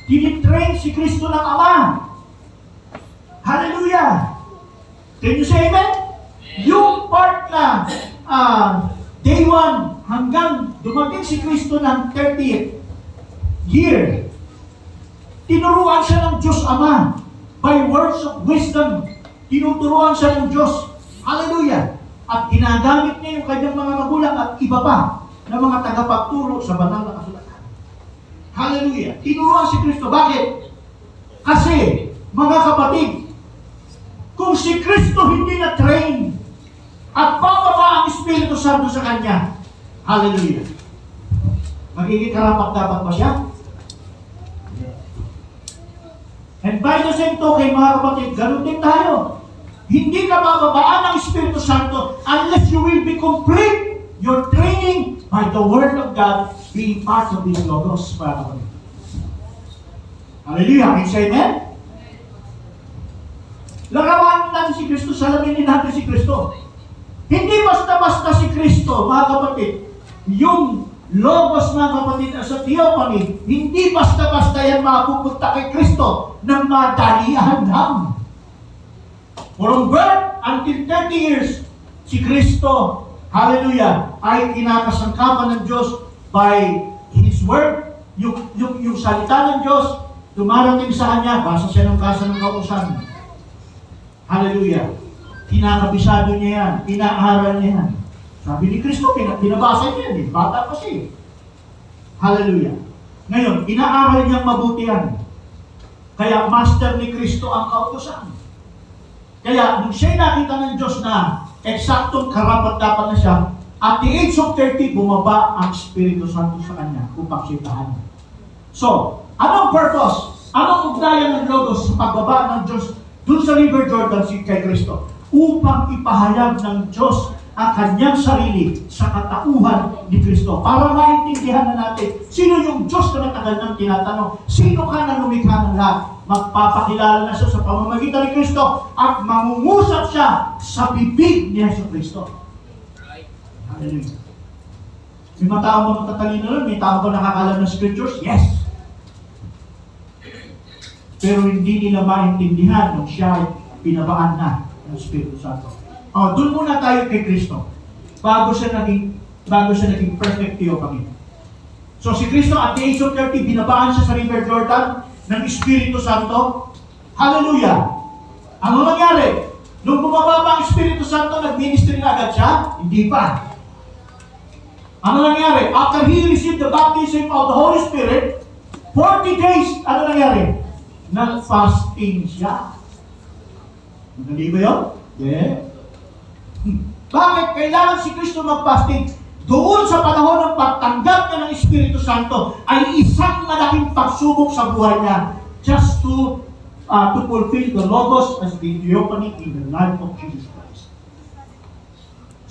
Tinitrain si Kristo ng Ama. Hallelujah! Can you say amen? Yung part na day 1 hanggang dumating si Kristo ng 30th year, tinuruan siya ng Diyos Ama by words of wisdom. Tinuturuan siya ng Diyos. Hallelujah! At ginagamit niya yung kanyang mga magulang at iba pa na mga tagapagturo sa banal na kasulatan. Hallelujah! Tinuruan si Kristo. Bakit? Kasi, mga kapatid, kung si Kristo hindi na-train at bababa ang Espiritu Santo sa Kanya, hallelujah, magiging karapat-dapat ba siya? And by the same token, mga kapatid, ganun din tayo. Hindi ka bababaan ng Espiritu Santo unless you will be complete your training by the Word of God being part of this Logos, mga kapatid. Hallelujah! Can you say amen? Larawan natin si Kristo, salaminin natin si Kristo. Hindi basta-basta si Kristo, mga kapatid. Yung Logos, mga kapatid, sa theophany, hindi basta-basta yan mapupunta kay Kristo ng madalian lang. From birth until 30 years, si Kristo, hallelujah, ay kinakasangkapan ng Diyos by His Word, yung salita ng Diyos, dumarating sa Kanya, basa siya ng kasa ng kautusan. Hallelujah. Kinakabisado niya yan, inaaral niya yan. Sabi ni Kristo, binabasa niya yan, bata pa siya. Hallelujah. Ngayon, inaaral niyang mabuti yan. Kaya master ni Kristo ang kautusan. Kaya nung siya'y nakita ng Diyos na eksaktong karapat-dapat na siya, at the age of 30, bumaba ang Espiritu Santo sa kanya upang sitahan. So, anong purpose? Anong ugnayan ng Logos sa pagbaba ng Diyos dun sa River Jordan kay Kristo? Upang ipahayag ng Diyos ang kanyang sarili sa katauhan ni Kristo. Para maintindihan na natin, sino yung Diyos na matagal nang tinatanong? Sino ka na lumikha ng lahat? Magpapakilala na siya sa pamamagitan ni Kristo at mangungusap siya sa bibig ni Yesu Kristo. Hallelujah. May mga tao ba matatalino nun? May tao ba nakakalam ng scriptures? Yes. Pero hindi nila maintindihan nung siya ay pinabaan na ng Espiritu Santo. Doon muna tayo kay Kristo. Bago siya naging perfect theophany. So si Kristo at the age of 30, binabaan siya sa River Jordan ng Espiritu Santo. Hallelujah! Ano nangyari? Nung bumaba pa ang Espiritu Santo, nag-ministry na agad siya? Hindi pa. Ano nangyari? After he received the baptism of the Holy Spirit, 40 days, ano nangyari? Nag-fasting siya. Madali ba yun? Yeah. Bakit kailangan si Kristo mag-fasting? Doon sa panahon ng pagtanggap niya ng Espiritu Santo ay isang malaking pagsubok sa buhay niya just to fulfill the Logos as the theophany in the life of Jesus Christ.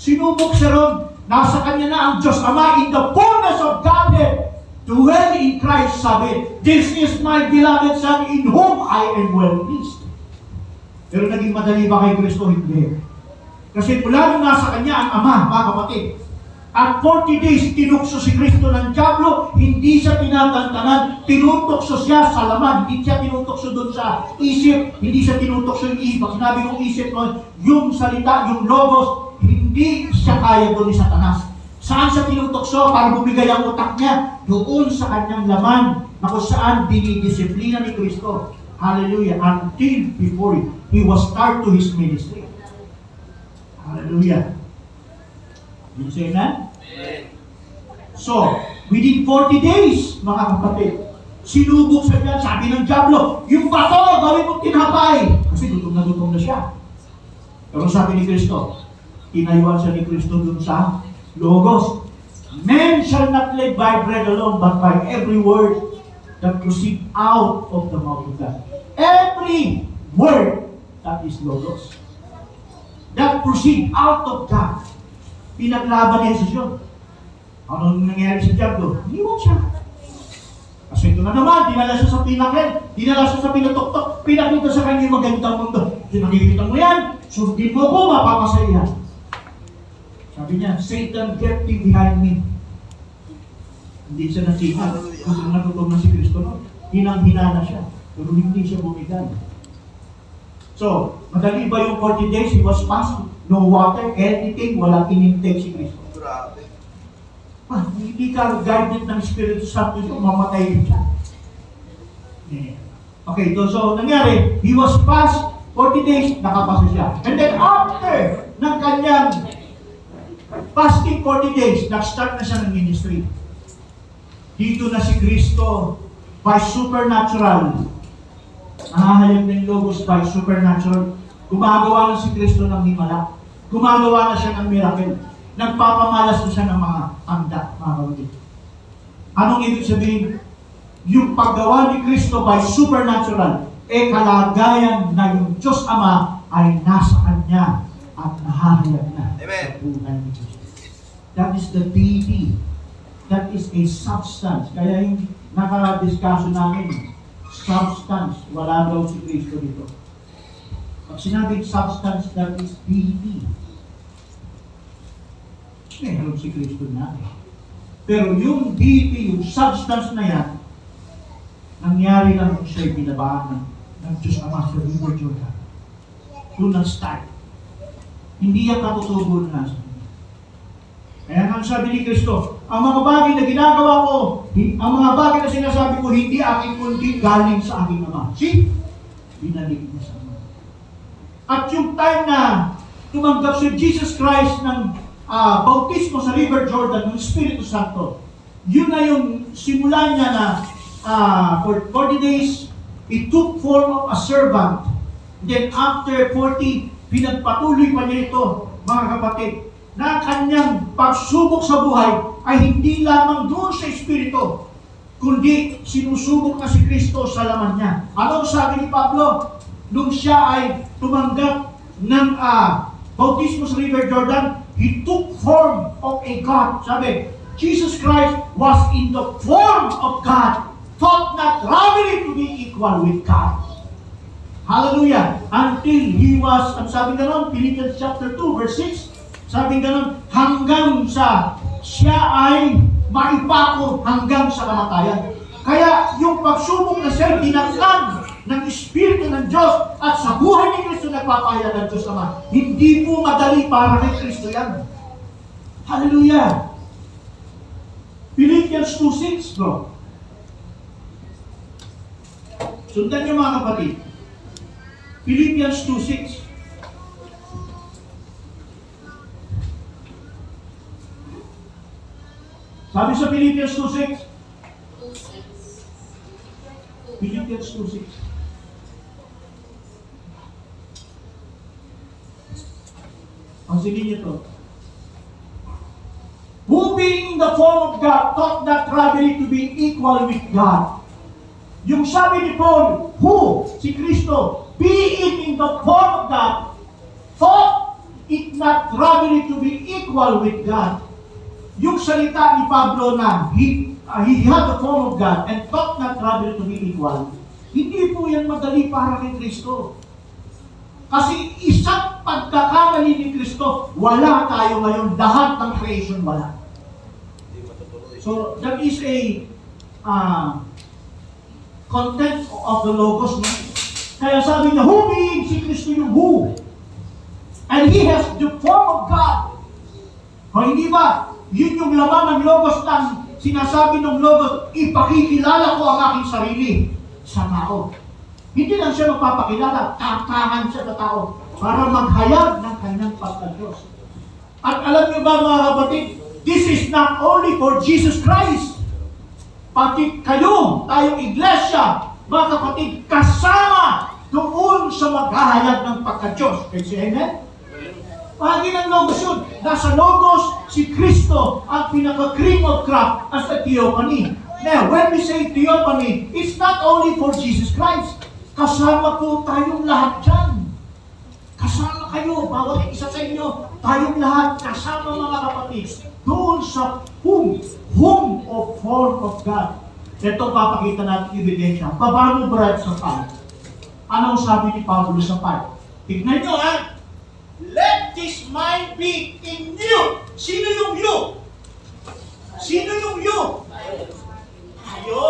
Sinubok siya ron. Nasa kanya na ang Diyos Ama in the fullness of Godhead. Dwell in Christ, sabi, this is my beloved Son in whom I am well pleased. Pero naging madali ba kay Kristo? Hindi. Kasi mula nung nasa kanya ang Ama, mga kapatid. At 40 days, tinukso si Kristo ng dyablo, hindi siya tinatantanan, tinutokso siya sa laman, hindi siya tinutokso doon sa isip, hindi siya tinutokso yung isip. Pag sinabi kong isip, yung salita, yung logos, hindi siya kaya doon ni Satanas. Saan siya tinutokso para bumigay ang utak niya? Doon sa kanyang laman, na kung saan dinidisiplina ni Kristo. Hallelujah. Until before he was start to his ministry. Hallelujah. Did you say that? So, within 40 days, mga kapatid, sinubok sa niya, sabi ng dyablo, yung bato, gawin mong tinapay. Kasi gutom na siya. Pero sabi ni Kristo, tinayuan siya ni Kristo dun sa Logos. Men shall not live by bread alone, but by every word that proceed out of the mouth of God. Every word that is Logos. That proceed out of God. Pinaglaban ni Jesus yun. Anong nangyari sa diablo? Iniwan siya. Kasi ito na naman, dinala siya sa pinakil, dinala siya sa pinatoktok, pinakita sa kanya yung magandang mundo. Kung nakikita mo yan, sundin mo ko, mapapasaya. Sabi niya, Satan, get thee behind me. Hindi siya nasihan. Kasi natutog na si Kristo no? Hinang-hina na siya. Pero hindi siya bumigay. So, madali ba yung 40 days? He was fasting. No water, anything, walang in-intake si Kristo. Grabe. Hindi ka guided ng Espiritu Santo yung mamatay din siya. Okay, so nangyari, he was fast 40 days, nakapasa siya. And then after ng kanyang fasting 40 days, nag-start na siya ng ministry. Dito na si Kristo by supernatural. Nahahayag ng Logos by supernatural. Gumagawa na si Kristo ng himala. Gumagawa na siya ng miracle. Nagpapamalas na siya ng mga tanda, mga kapatid. Anong ibig sabihin? Yung paggawa ni Kristo by supernatural, kalagayan na yung Diyos Ama ay nasa Kanya at nahahayag na sa buhay ni Kristo. That is the deity. That is a substance. Kaya yung nakadiskusyon namin, substance, wala daw si Kristo dito. Pag sinabing substance, that is deity. Meron si Kristo na. Pero yung deity, yung substance na yan, nangyari lang kung siya'y binabaan ng Diyos Ama sa River Jordan. Doon nag-start. Hindi yan katutubo na nasa. Kaya nga sabi ni Kristo, ang mga bagay na ginagawa ko, ang mga bagay na sinasabi ko, hindi aking kundi galing sa aking Ama. See? Binalik niya sa Ama. At yung time na tumanggap si Jesus Christ ng bautismo sa River Jordan, ng Espiritu Santo, yun na yung simula niya na for 40 days, it took form of a servant. Then after 40, pinagpatuloy pa niya ito, mga kapatid, na kanyang pagsubok sa buhay ay hindi lamang doon sa Espiritu, kundi sinusubok na si Kristo sa laman niya. Anong sabi ni Pablo? Nung siya ay tumanggap ng bautismo sa River Jordan, he took form of a God. Sabi, Jesus Christ was in the form of God, thought not robbery to be equal with God. Hallelujah! Until he was, ang sabi ganon, Philippians chapter 2, verse 6, sabi ganon, hanggang sa siya ay maipako hanggang sa kamatayan. Kaya yung pagsubok na siya dinaklan ng Espiritu ng Diyos at sa buhay ni Kristo nagpapahayag ng Diyos naman. Hindi po madali para kay Kristo yan. Hallelujah! Philippians 2:6, bro. Sundan niyo mga kapatid. Philippians 2:6. Sabi sa Philippians 2:6. Philippians 2:6. Pansinin niyo to. Who being in the form of God thought not robbery to be equal with God. Yung sabi ni Paul, who, si Kristo, being in the form of God, thought it not robbery to be equal with God. Yung salita ni Pablo na he had the form of God and thought not robbery to be equal. Hindi po yan madali para kay Kristo. Kasi isang pagkakamali ni Kristo, wala tayo ngayon. Lahat ng creation wala. So, that is a content of the Logos. No? Kaya sabi niya, who being si Kristo yung who? And He has the form of God. O hindi ba? Yun yung laman ng Logos ng sinasabi ng Logos, ipakikilala ko ang aking sarili sa tao. Hindi lang siya magpapakilala, tatahan siya sa tao para maghayag ng kanyang pagka-Diyos. At alam niyo ba mga kapatid, this is not only for Jesus Christ. Pati kayo, tayong iglesia, mga kapatid, kasama doon sa maghahayag ng pagka-Diyos. Kasi amen? Pagi ng Logos yun. Nasa Logos, si Kristo ang pinaka-cream of crop as the theophany. Now, when we say theophany, it's not only for Jesus Christ. Kasama po tayong lahat dyan. Kasama kayo, bawat isa sa inyo, tayong lahat, kasama mga kapatid, doon sa whom of form of God. Ito papakita natin ebidensya. Baba mo brad sa 5. Anong sabi ni Pablo sa 5? Tignan nyo ha. Let this mind be in you. Sino yung you? Sino yung you? Tayo.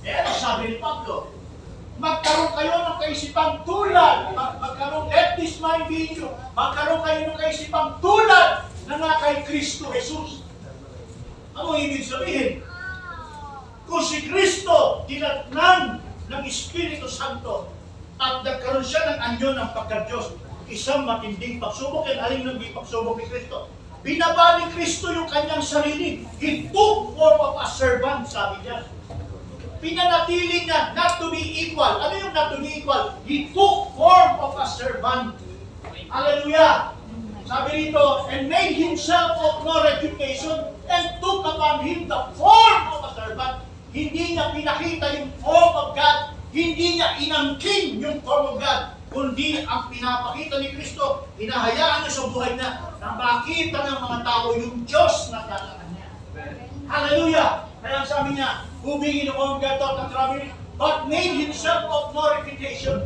Yan sabi ni Pablo. Magkaroon kayo ng kaisipang tulad. Let this mind be in you. Magkaroon kayo ng kaisipang tulad na kay Kristo Jesus. Ano ibig sabihin? Kung si Kristo dinatnan ng Espiritu Santo at nagkaroon siya ng anyo ng pagka-Diyos, isang matinding pagsubok at aling ng pagsubok ni Kristo. Binaba ni Kristo yung kanyang sarili. He took form of a servant, sabi niya. Pinanatili niya not to be equal. Ano yung not to be equal? He took form of a servant. Hallelujah! Sabi rito, and made himself of no reputation and took upon him the form of a servant. Hindi niya pinakita yung form of God. Hindi niya inangkin yung form of God. Kundi ang pinapakita ni Kristo, hinahayaan niya sa buhay na makita ng mga tao yung Diyos na nasa kanya. Hallelujah! Kaya sabi niya, who being in the form of God thought not robbery, but made himself of no reputation.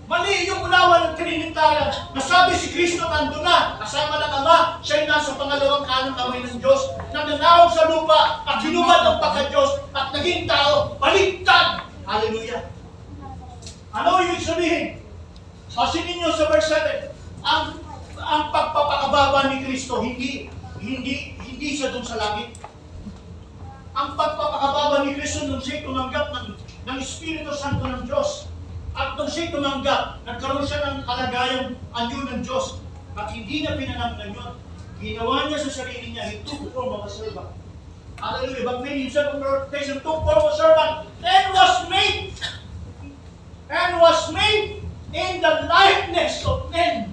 Mali yung unawa ng Trinitarian. Nasabi si Kristo nandun na, kasama ng Ama, siya'y nasa pangalawang kanang kamay ng Diyos, nananawag sa lupa at hinubad ang pagka-Diyos at naging tao, baliktad! Hallelujah! Ano yung sabihin? Pasinin niyo sa verse 7, ang pagpapakababa ni Kristo, hindi siya doon sa langit. Ang pagpapakababa ni Kristo nung siya'y tumanggap ng Espiritu Santo ng Diyos. At nung siya'y tumanggap, nagkaroon siya ng kalagayang anyo ng Diyos. At hindi niya pinanamnan yun. Ginawa niya sa sarili niya, he took form of a servant. Hallelujah. But made himself a reputation, took form of a servant, and was made in the likeness of men.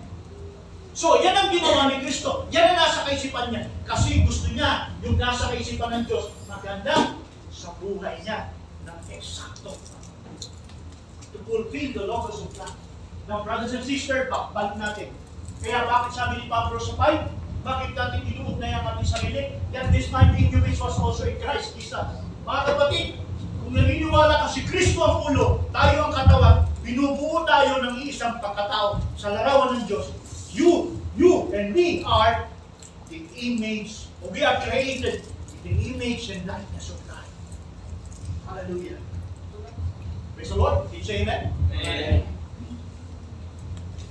So, yan ang ginawa ni Kristo. Yan ang nasa kaisipan niya. Kasi gusto niya, yung nasa kaisipan ng Diyos, maganda sa buhay niya ng eksakto. To fulfill the logos of God. Now, brothers and sisters, balik natin. Kaya bakit sabi ni Pablo sa 5, bakit natin inuod na yung ating sarili? That this might be in you which was also in Christ Jesus. Mga kapatid, kung naniniwala ka si Kristo ang ulo, tayo ang katawan, binubuo tayo ng isang pagkatao sa larawan ng Diyos. You and we are the image, or we are created in the image and likeness of God. Hallelujah. Praise the Lord. Did you say amen? Amen.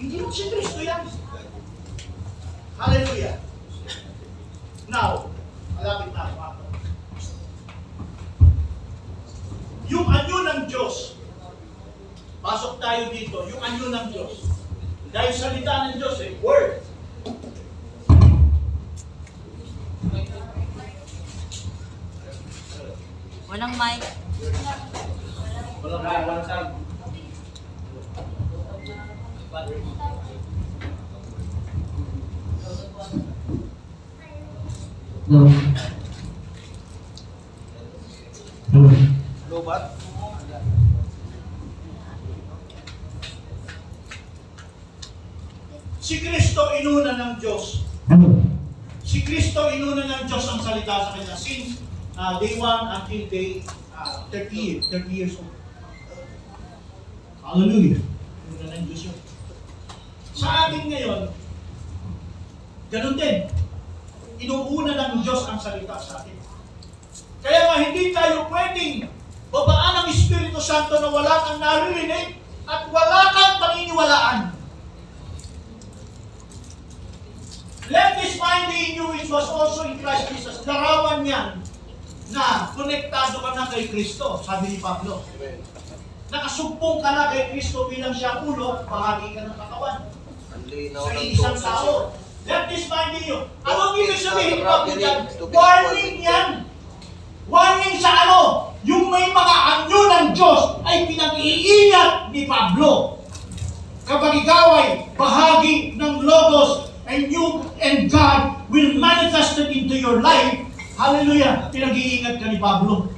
Hindi mo si Kristo yan. Hallelujah. Now, malapit na ako. Yung anyo ng Diyos, pasok tayo dito, yung anyo ng Diyos. Dahil salita ng Diyos, word. Walang mic. Walang sound. No. No. Lobat? Si Kristo inuna ng Diyos. Ano? Si Kristo inuna ng Diyos ang salita sa kanya since day 1 until day 30 years old. Hallelujah. Inuna ng Diyos yun. Sa atin ngayon, ganun din. Inuuna ng Diyos ang salita sa atin. Kaya nga hindi tayo pwedeng babaan ng Espiritu Santo na wala kang naririnig at wala kang paniniwalaan. Let this mind be in you which was also in Christ Jesus. Larawan niyan na konektado ka na kay Kristo, sabi ni Pablo. Nakasumpong ka na kay Kristo bilang siya ulo, bahagi ka ng katawan. Sa isang tao. Let this mind be in you. Anong ibig sabihin ni Pablo yan? Warning yan. Warning sa ano? Yung may mga anyo ng Diyos ay pinag-iingat ni Pablo. Kapag ikaw ay bahagi ng Logos, and you and God will manifest it into your life. Hallelujah! Pinag-iingat ka ni Pablo.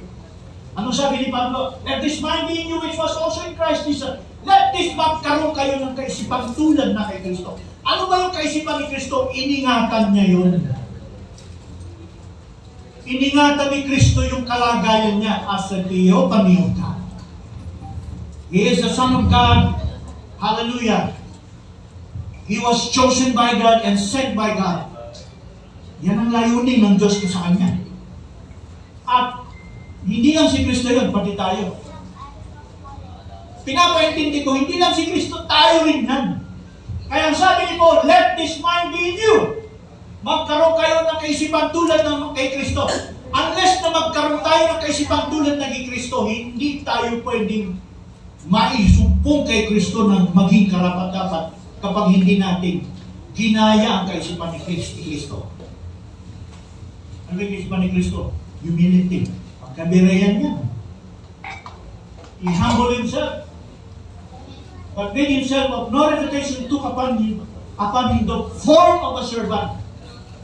Ano sabi ni Pablo? Let this mind be in you which was also in Christ Jesus. Let this magkaroon kayo ng kaisipan tulad na kay Kristo. Ano ba yung kaisipan ni Kristo? Iningatan niya yun. Iningatan ni Kristo yung kalagayan niya as a theophany of God. He is the Son of God. Hallelujah! He was chosen by God and sent by God. Yan ang layunin ng Diyos ko sa Kanya. At hindi lang si Kristo yun, pati tayo. Pinapaintindi ko, hindi lang si Kristo, tayo rin yan. Kaya sabi ni Paul, let this mind be in you. Magkaroon kayo ng kaisipan tulad ng kay Kristo. Unless na magkaroon tayo ng kaisipan tulad ng kay Kristo, hindi tayo pwedeng maisumpong kay Kristo ng maging karapat-dapat kapag hindi natin ginaya ang kaisipan ni Kristo. Ano yung kaisipan ni Kristo? Humility. Pagkabirayan niya. He humbled himself. But made himself of no reputation, took upon him the form of a servant.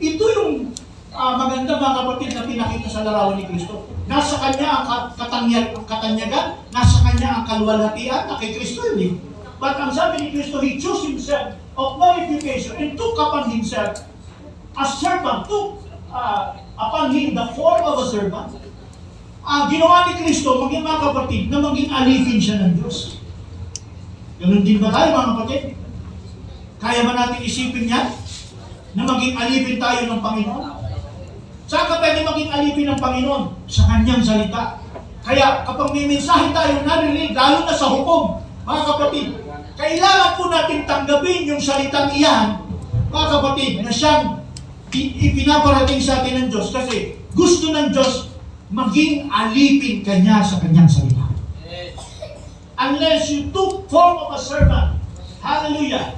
Ito yung maganda mga kapatid na pinakita sa larawan ni Kristo. Nasa kanya ang katanyagan, nasa kanya ang kalwalhatian, na kay Kristo yun. But ang sabi ni Kristo, He chose Himself of no reputation and took upon Himself a servant, took upon Him the form of a servant. Ginawa ni Kristo, maging mga kapatid, na maging alipin siya ng Diyos. Ganun din ba tayo mga kapatid? Kaya ba natin isipin yan? Na maging alipin tayo ng Panginoon? Saan ka pwede maging alipin ng Panginoon? Sa Kanyang salita. Kaya kapag may mensahe tayo narinig, lalo na sa hukom, mga kapatid, kailangan po natin tanggapin yung salitang iyan, mga kapatid, na siyang ipinaparating sa atin ng Diyos kasi gusto ng Diyos maging alipin kanya sa Kanyang salita. Unless you took form of a servant, hallelujah,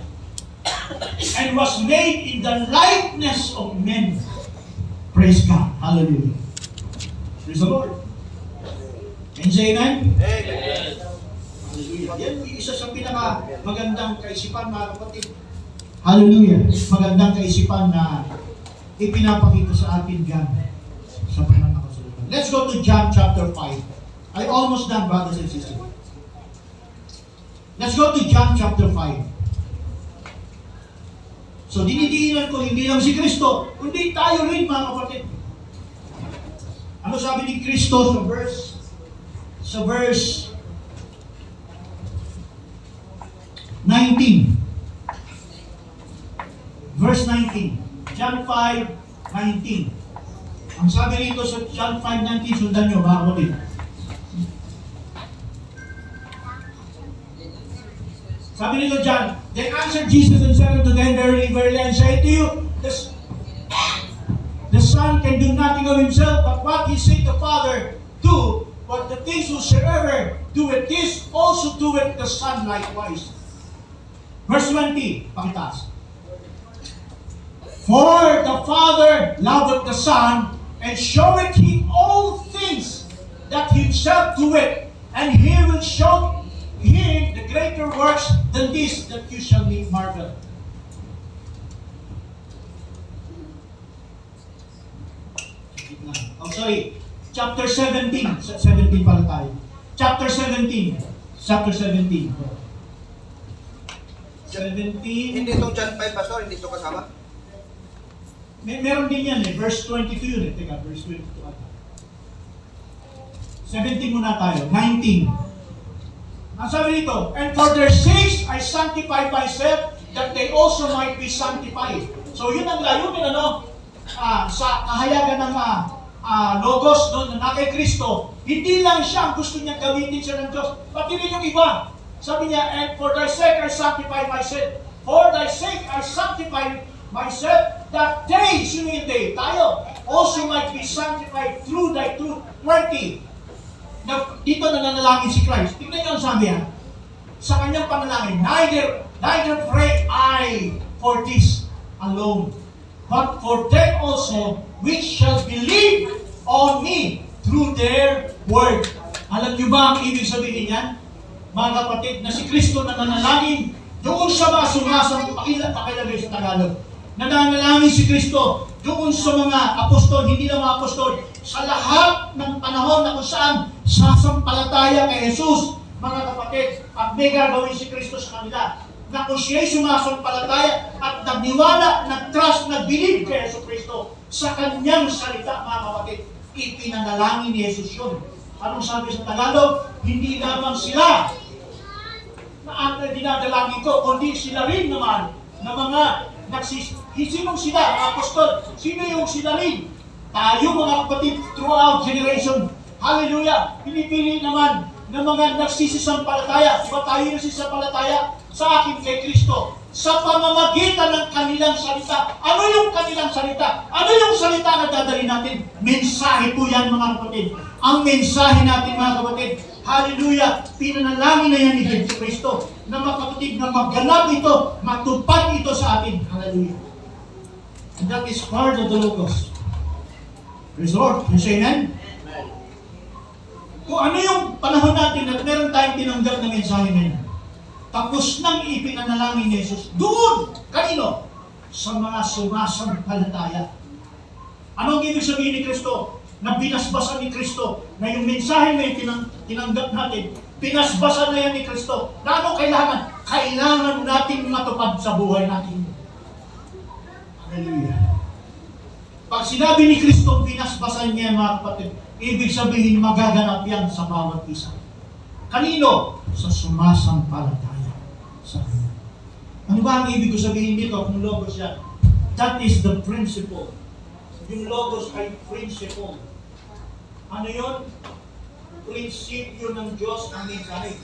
and was made in the likeness of men. Praise God. Hallelujah. Praise the Lord. Can you say amen? Amen. Hallelujah. Yan yung isa sa magandang kaisipan, mga kapatid. Hallelujah. Magandang kaisipan na ipinapakita sa atin dyan sa pananakasulatan. Let's go to John chapter 5. I almost done, brothers and sisters. Let's go to John chapter 5. So, dinidiinan ko hindi lang si Kristo, kundi tayo rin, mga kapatid. Ano sabi ni Kristo sa verse 19. Verse 19. John 5:19. Ang sabi rito sa John 5:19, sundan nyo, mga kapatid. Sabi nito John, then answered Jesus and said unto them, verily, verily, I say to you, the Son can do nothing of himself, but what he said the Father do, but the things whosoever doeth this, also doeth the Son likewise. Verse 20, pakitaas. For the Father loveth the Son, and showeth him all things that himself doeth, and he will show him the greater works than this, that you shall be marvel. Oh, sorry. Chapter 17. 17 pala tayo. Chapter 17. 17. Hindi itong John 5, Pastor, hindi ito kasama. Meron din yan eh. Verse 22 yun eh. Teka, verse 22 ata. 17 muna tayo. 19. Ang sabi dito, and for their sakes I sanctify myself, that they also might be sanctified. So yun ang layunin, sa kahayagan ng logos na kay Kristo. Hindi lang siya ang gusto niya gamitin siya ng Diyos, pati rin yung iba. Sabi niya, and for thy sake I sanctify myself. For thy sake I sanctify myself, that they, sino yung they? Tayo, also might be sanctified through thy truth. 20. Dito nananalangin si Christ. Tignan niyo ang sabi sa kanyang panalangin, neither pray I for this alone, but for them also which shall believe on me through their word. Alam niyo ba ang ibig sabihin niyan? Mga kapatid, na si Kristo nananalangin doon sa mga sumasang pakilagay sa Tagalog. Nananalangin si Kristo doon sa mga apostol, hindi lang mga apostol, sa lahat ng panahon na kung saan sasampalataya kay Jesus, mga kapatid, at may gagawin si Kristo sa kanila, na kung siya'y sumasampalataya at nagniwala, nag-trust, nag-believe kay Jesus Kristo sa kanyang salita, mga kapatid, ipinanalangin ni Jesus yun. Anong sabi sa Tagalog? Hindi lamang sila na ang dinadalangin ko, kundi sila rin naman na mga sinong sila, mga apostol? Sino yung sila rin? Tayo, mga kapatid, throughout generation. Hallelujah! Pinipili naman ng mga nagsisisampalataya. Diba tayo nagsisisampalataya sa akin kay Kristo? Sa pamamagitan ng kanilang salita. Ano yung kanilang salita? Ano yung salita na dadali natin? Mensahe po yan, mga kapatid. Ang mensahe natin, mga kapatid, hallelujah, pinanalangin na yan ni Jesus Kristo na makapatid na magganap ito, matupad ito sa atin. Hallelujah. And that is part of the Logos. Praise the Lord. You say amen? Kung ano yung panahon natin at meron tayong tinanggap na mensahe na yun, tapos nang ipinanalangin ni Jesus, doon, kanino? Sa mga sumasampalataya. Anong ibig sabihin ni Kristo? Na binasbasan ni Kristo, na yung mensahe na yung tinanggap natin, binasbasan na yan ni Kristo. Na ano kailangan? Kailangan natin matupad sa buhay natin. Hallelujah. Pag sinabi ni Kristo, binasbasan niya, mga kapatid, ibig sabihin magaganap yan sa bawat isa. Kanino? Sa sumasampalataya sa Kanya. Ano ba ang ibig ko sabihin dito kung logos yan? That is the principle. Yung logos ay principle. Ano yun? Prinsipyo ng Diyos ang mensahe.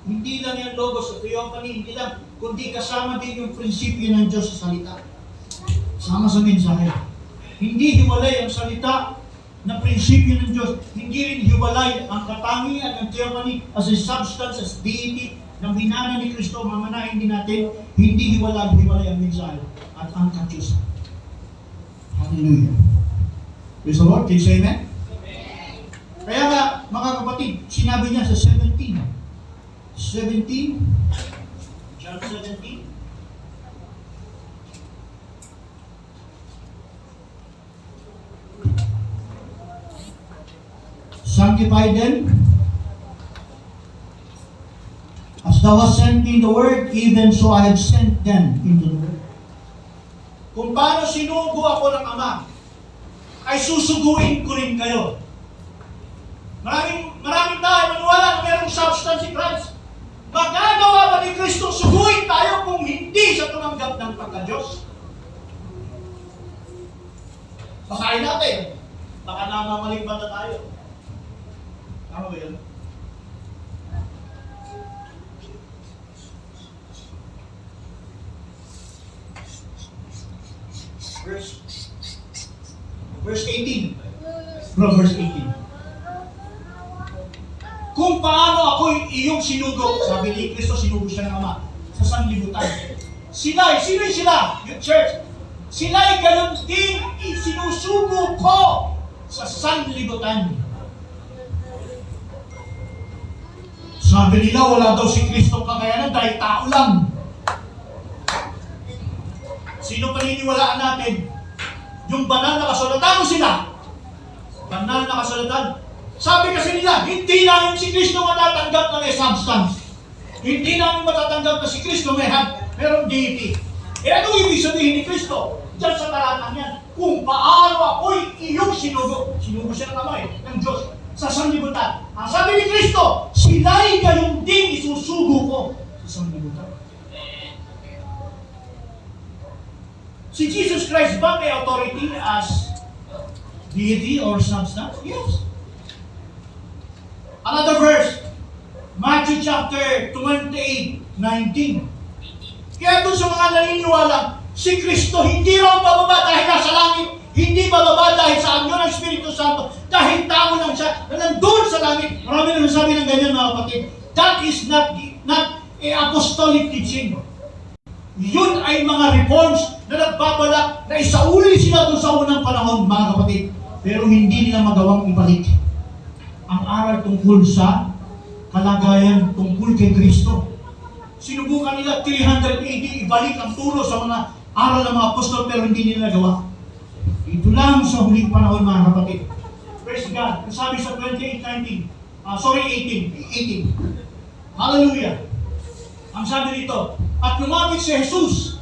Hindi lang yung logos o theophany, hindi lang, kundi kasama din yung prinsipyo ng Diyos sa salita. Sama sa mensahe. Hindi hiwalay ang salita na prinsipyo ng Diyos. Hindi rin hiwalay ang katangian ng theophany as a substance, as deity, ng binana ni Kristo, mamanahin din natin, hindi hiwalay ang mensahe at ang kadyusan. Hallelujah. Praise the Lord. Can you say amen? Kaya nga, mga kapatid, sinabi niya sa 17. John 17. Sanctify them as thou hast sent me in the word, even so I have sent them into the world. Kung paano sinugo ako ng Ama, ay susuguin ko rin kayo. Maraming tayo maniwala na mayroong substance si Christ. Magagawa ba ni Kristo suguin tayo kung hindi siya tumanggap ng pagka-Diyos? Basahin natin. Baka namamaling ba na tayo? Tama ba yun? Verse 18. From verse 18. Kung paano ako iyong sinugo, sabi ni Kristo, sinugo siya ng Ama sa sanlibutan. Sino sila? Yung church. Sila'y gayon din isinusugo ko sa sanlibutan. Sabi nila, wala daw si Kristo kakayanan dahil tao lang. Sino paniniwalaan natin? Yung banal na kasulatan sila. Banal na kasulatan. Sabi kasi nila, hindi namin si Kristo matatanggap na may substance. Hindi namin matatanggap na si Kristo merong deity. Eh ano ibig sabihin ni Kristo? Diyan sa talatang yan. Kung paano ako'y iyong sinugo. Sinugo siya ng Ama ng Diyos sa sanlibutan. Ang sabi ni Kristo, sila'y gayong din isusugo ko sa sanlibutan. Si Jesus Christ ba may authority as deity or substance? Yes. Another verse, Matthew chapter 28:19. Kaya doon sa mga naniniwala, si Kristo hindi raw bababa dahil nasa langit, hindi bababa dahil sa anyo ng Espiritu Santo, dahil tao lang siya na nandun sa langit. Marami na nasabi ng ganyan, mga kapatid. That is not a apostolic teaching. Yun ay mga reforms na nagbabalak na isauli sila doon sa unang panahon, mga kapatid. Pero hindi nila magawang ibalik ang aral tungkol sa kalagayan tungkol kay Kristo. Sinubukan nila 300 AD ibalik ang turo sa mga aral ng mga apostol pero hindi nila nagawa. Ito lang sa huling panahon, mga kapatid. Praise God. Sabi sa 18. Hallelujah. Ang sabi dito, at lumapit si Jesus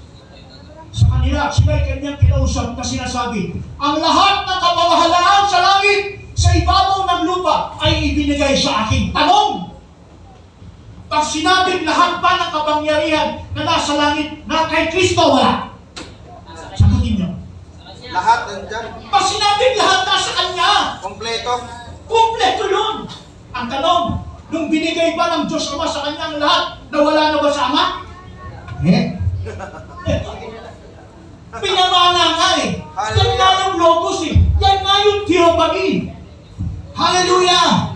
sa kanila at sila'y kanyang kinausap na sinasabi, ang lahat ng kapamahalaan sa langit, sa ibabaw ng lupa ay ibinigay sa akin. Tanong! Pag sinabing lahat ba ng kapangyarihan na nasa langit na kay Kristo wala? Sagutin niyo. Lahat nandyan. Pag sinabing lahat nasa Kanya, Kompleto. kumpleto yun. Ang tanong, nung binigay ba ng Diyos Ama sa Kanya ang lahat, nawala na ba sa Ama? Pinamana nga eh. Yan nga yung logos eh. Yan nga yung theophany. Hallelujah!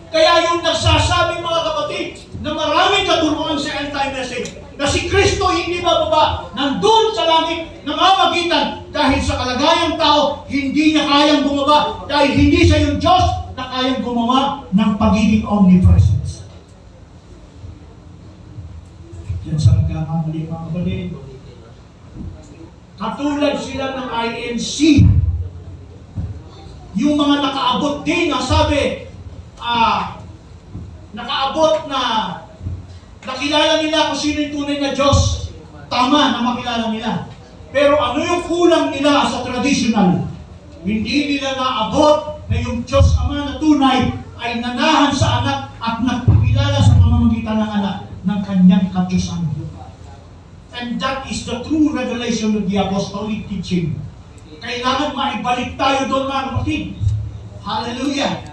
Kaya yung nagsasabing, mga kapatid, na maraming katuruan sa end-time message, na si Kristo hindi bababa, nandun sa langit, namamagitan, dahil sa kalagayang tao, hindi niya kayang bumaba, dahil hindi siya yung Diyos na kayang gumawa ng pagiging omnipresence. Yan sa nagkakamali, mga kapatid. Katulad sila ng INC. Yung mga nakaabot din, sabi, nakaabot na nakilala nila kung sino yung tunay na Diyos. Tama na makilala nila. Pero ano yung kulang nila sa traditional? Hindi nila naabot na yung Diyos Ama na tunay ay nanahan sa anak at nagpakilala sa pamamagitan ng anak ng kanyang kadyusan. And that is the true revelation of the apostolic teaching. Kailangan maibalik tayo doon, mga kapatid. Hallelujah!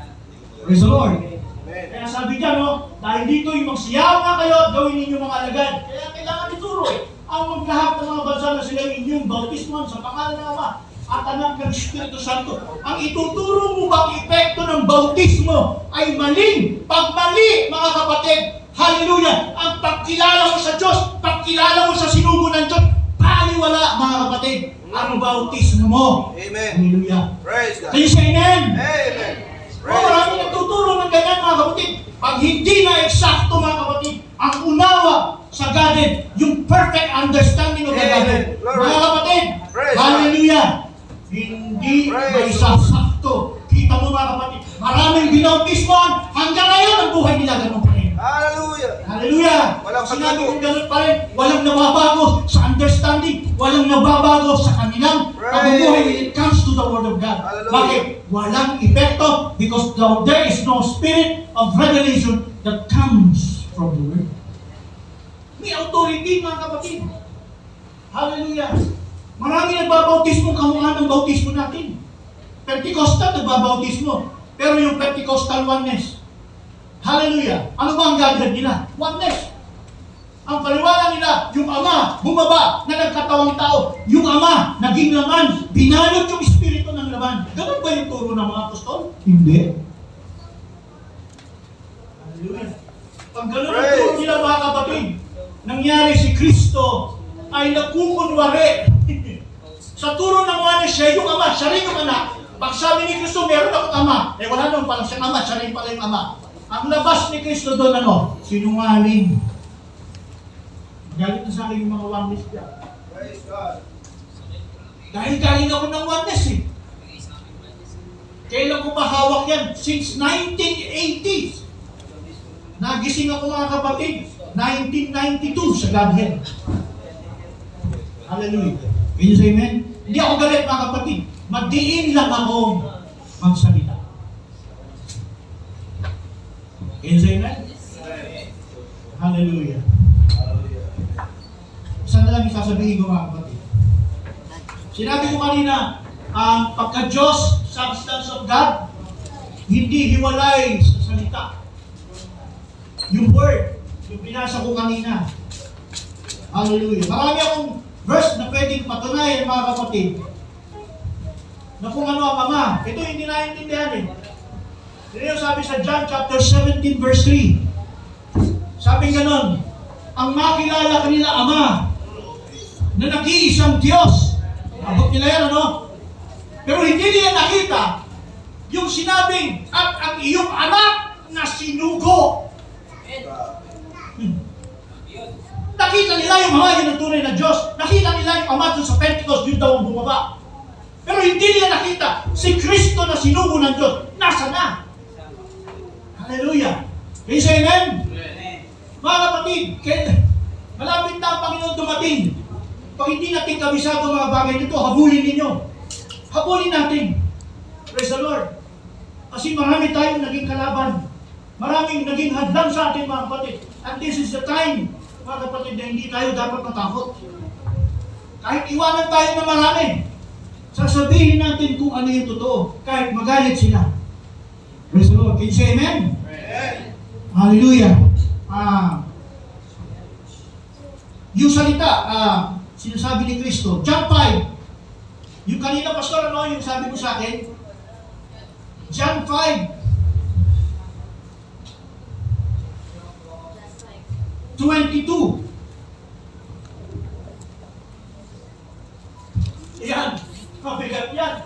Praise the Lord! Kaya sabi niya, dahil dito yung magsiyaw nga kayo at gawin ninyo mga alagad. Kaya kailangan ituro ang maglahat ng mga bansa na sila inyong bautismuhan sa pangalan ng Ama at Anak ng Espiritu Santo. Ang ituturo mo bang epekto ng bautismo ay maling. Pag mali, mga kapatid, hallelujah, ang pagkilala mo sa Diyos, pagkilala mo sa sinugo ng Diyos, paliwala, mga kapatid. ang bautismo mo. Amen. Hallelujah. Praise God. Can you say amen? Amen. Marami nagtuturo ng ganyan mga kapatid. Pag hindi na eksakto mga kapatid, ang unawa sa Godhead, yung perfect understanding of the Amen. Godhead. Glory. Mga kapatid, Praise hallelujah. Hindi Praise may sasakto. Kita mo mga kapatid, maraming binautismoan, hanggang ngayon ang buhay nila ganun pa rin. Hallelujah. Hallelujah! Walang Sinabi pagbago. kong ganun pa rin, walang nababago sa understanding, walang nababago sa kanilang pamumuhay when it comes to the Word of God. Hallelujah. Bakit? Walang epekto because there is no spirit of revelation that comes from the Word. May authority mga kapatid. Hallelujah! Marami nagbabautismo kamukha ng bautismo natin. Pentecostal nagbabautismo. Pero yung Pentecostal oneness, hallelujah! Ano ba ang Godhead nila? Oneness. Ang paliwanag nila, yung Ama, bumaba, na nagkatawang tao. Yung Ama, naging laman. Binalot yung Espiritu ng laman. Ganun ba yung turo ng mga apostol? Hindi. Hallelujah. Pag ganun ang turo nila mga kapatid, nangyari si Kristo ay nagkukunwari. Sa turo ng oneness siya, yung Ama, siya rin yung anak. Pag sabi ni Kristo, meron akong Ama. Wala naman pala siyang Ama, siya rin pala yung Ama. Ang labas ni Kristo doon, sinungaling. Galit na sa akin yung mga oneness dyan. Praise God. Dahil galing ako ng oneness eh. Kailan ko mahawak yan? Since 1980s. Nagising ako mga kapatid. 1992 sa Godhead. Hallelujah. Can you say amen? Hindi ako galit mga kapatid. Magdiin lang ako magsalita. Can you say amen? Hallelujah. Isa na lang isasabihin ko mga kapatid. Sinabi ko kanina, ang pagka-Diyos, substance of God, hindi hiwalay sa salita. Yung word, yung binasa ko kanina. Hallelujah. Marami akong verse na pwedeng patunayan mga kapatid na kung ano ang Ama. Ito hindi naiintindihan eh. Ito yung sabi sa John chapter 17 verse 3. Sabi ganon, ang makilala kanila Ama na nag-iisang Diyos. Abot nila yan, ano? Pero hindi nila nakita yung sinabing at ang iyong anak na sinugo. Nakita nila yung Ama, yun ang tunay na Diyos. Nakita nila yung Ama doon sa Pentecost, yun daw ang bumaba. Pero hindi nila nakita si Kristo na sinugo ng Diyos. Nasa na? Hallelujah. Can you say amen? Mga kapatid, malapit na ang Panginoon dumating. Pag hindi natin kabisado mga bagay nito, habulin ninyo. Habulin natin. Praise the Lord. Kasi marami tayong naging kalaban. Maraming naging hadlang sa atin mga kapatid. And this is the time, mga kapatid, na hindi tayo dapat matakot. Kahit iwanan tayo na marami, sasabihin natin kung ano yung totoo. Kahit magalit sila. Praise the Lord. Can you say amen? Amen. Hallelujah. Yung salita, sinasabi ni Kristo, John 5. Yung kanina, pastor, ano yung sabi mo sa akin? John 5. 22. Yan. Mabigat yan.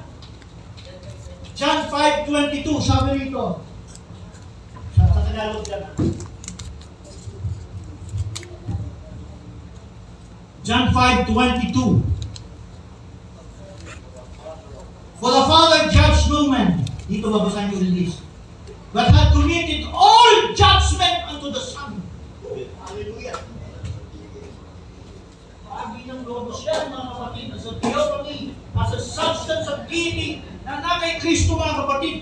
John 5:22, sabi rito. Sa Tagalog yan. John 5:22. For the Father judged no man. Dito babasahin yung release. But had committed all judgment unto the Son. Hallelujah. Pagi ng logos yan, mga kapatid, as a theophany, as a substance of deity, na kay Kristo, mga kapatid.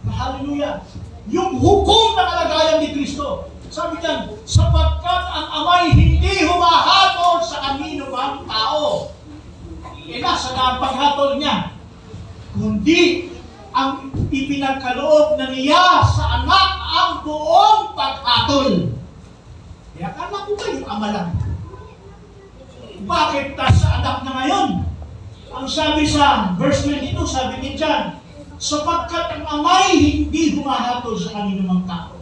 Hallelujah. Yung hukom na kalagayan ni Kristo. Sabi niyan, sapagkat ang Ama'y hindi humahatol sa kanino mang tao. Nasa ang paghatol niya. Kundi ang ipinagkaloob na niya sa anak ang buong paghatol. Kaya akala ko kayo Ama lang. Bakit sa anak na ngayon? Ang sabi sa verse 22, sabi ni John, sapagkat ang Ama'y hindi humahatol sa kanino mang tao.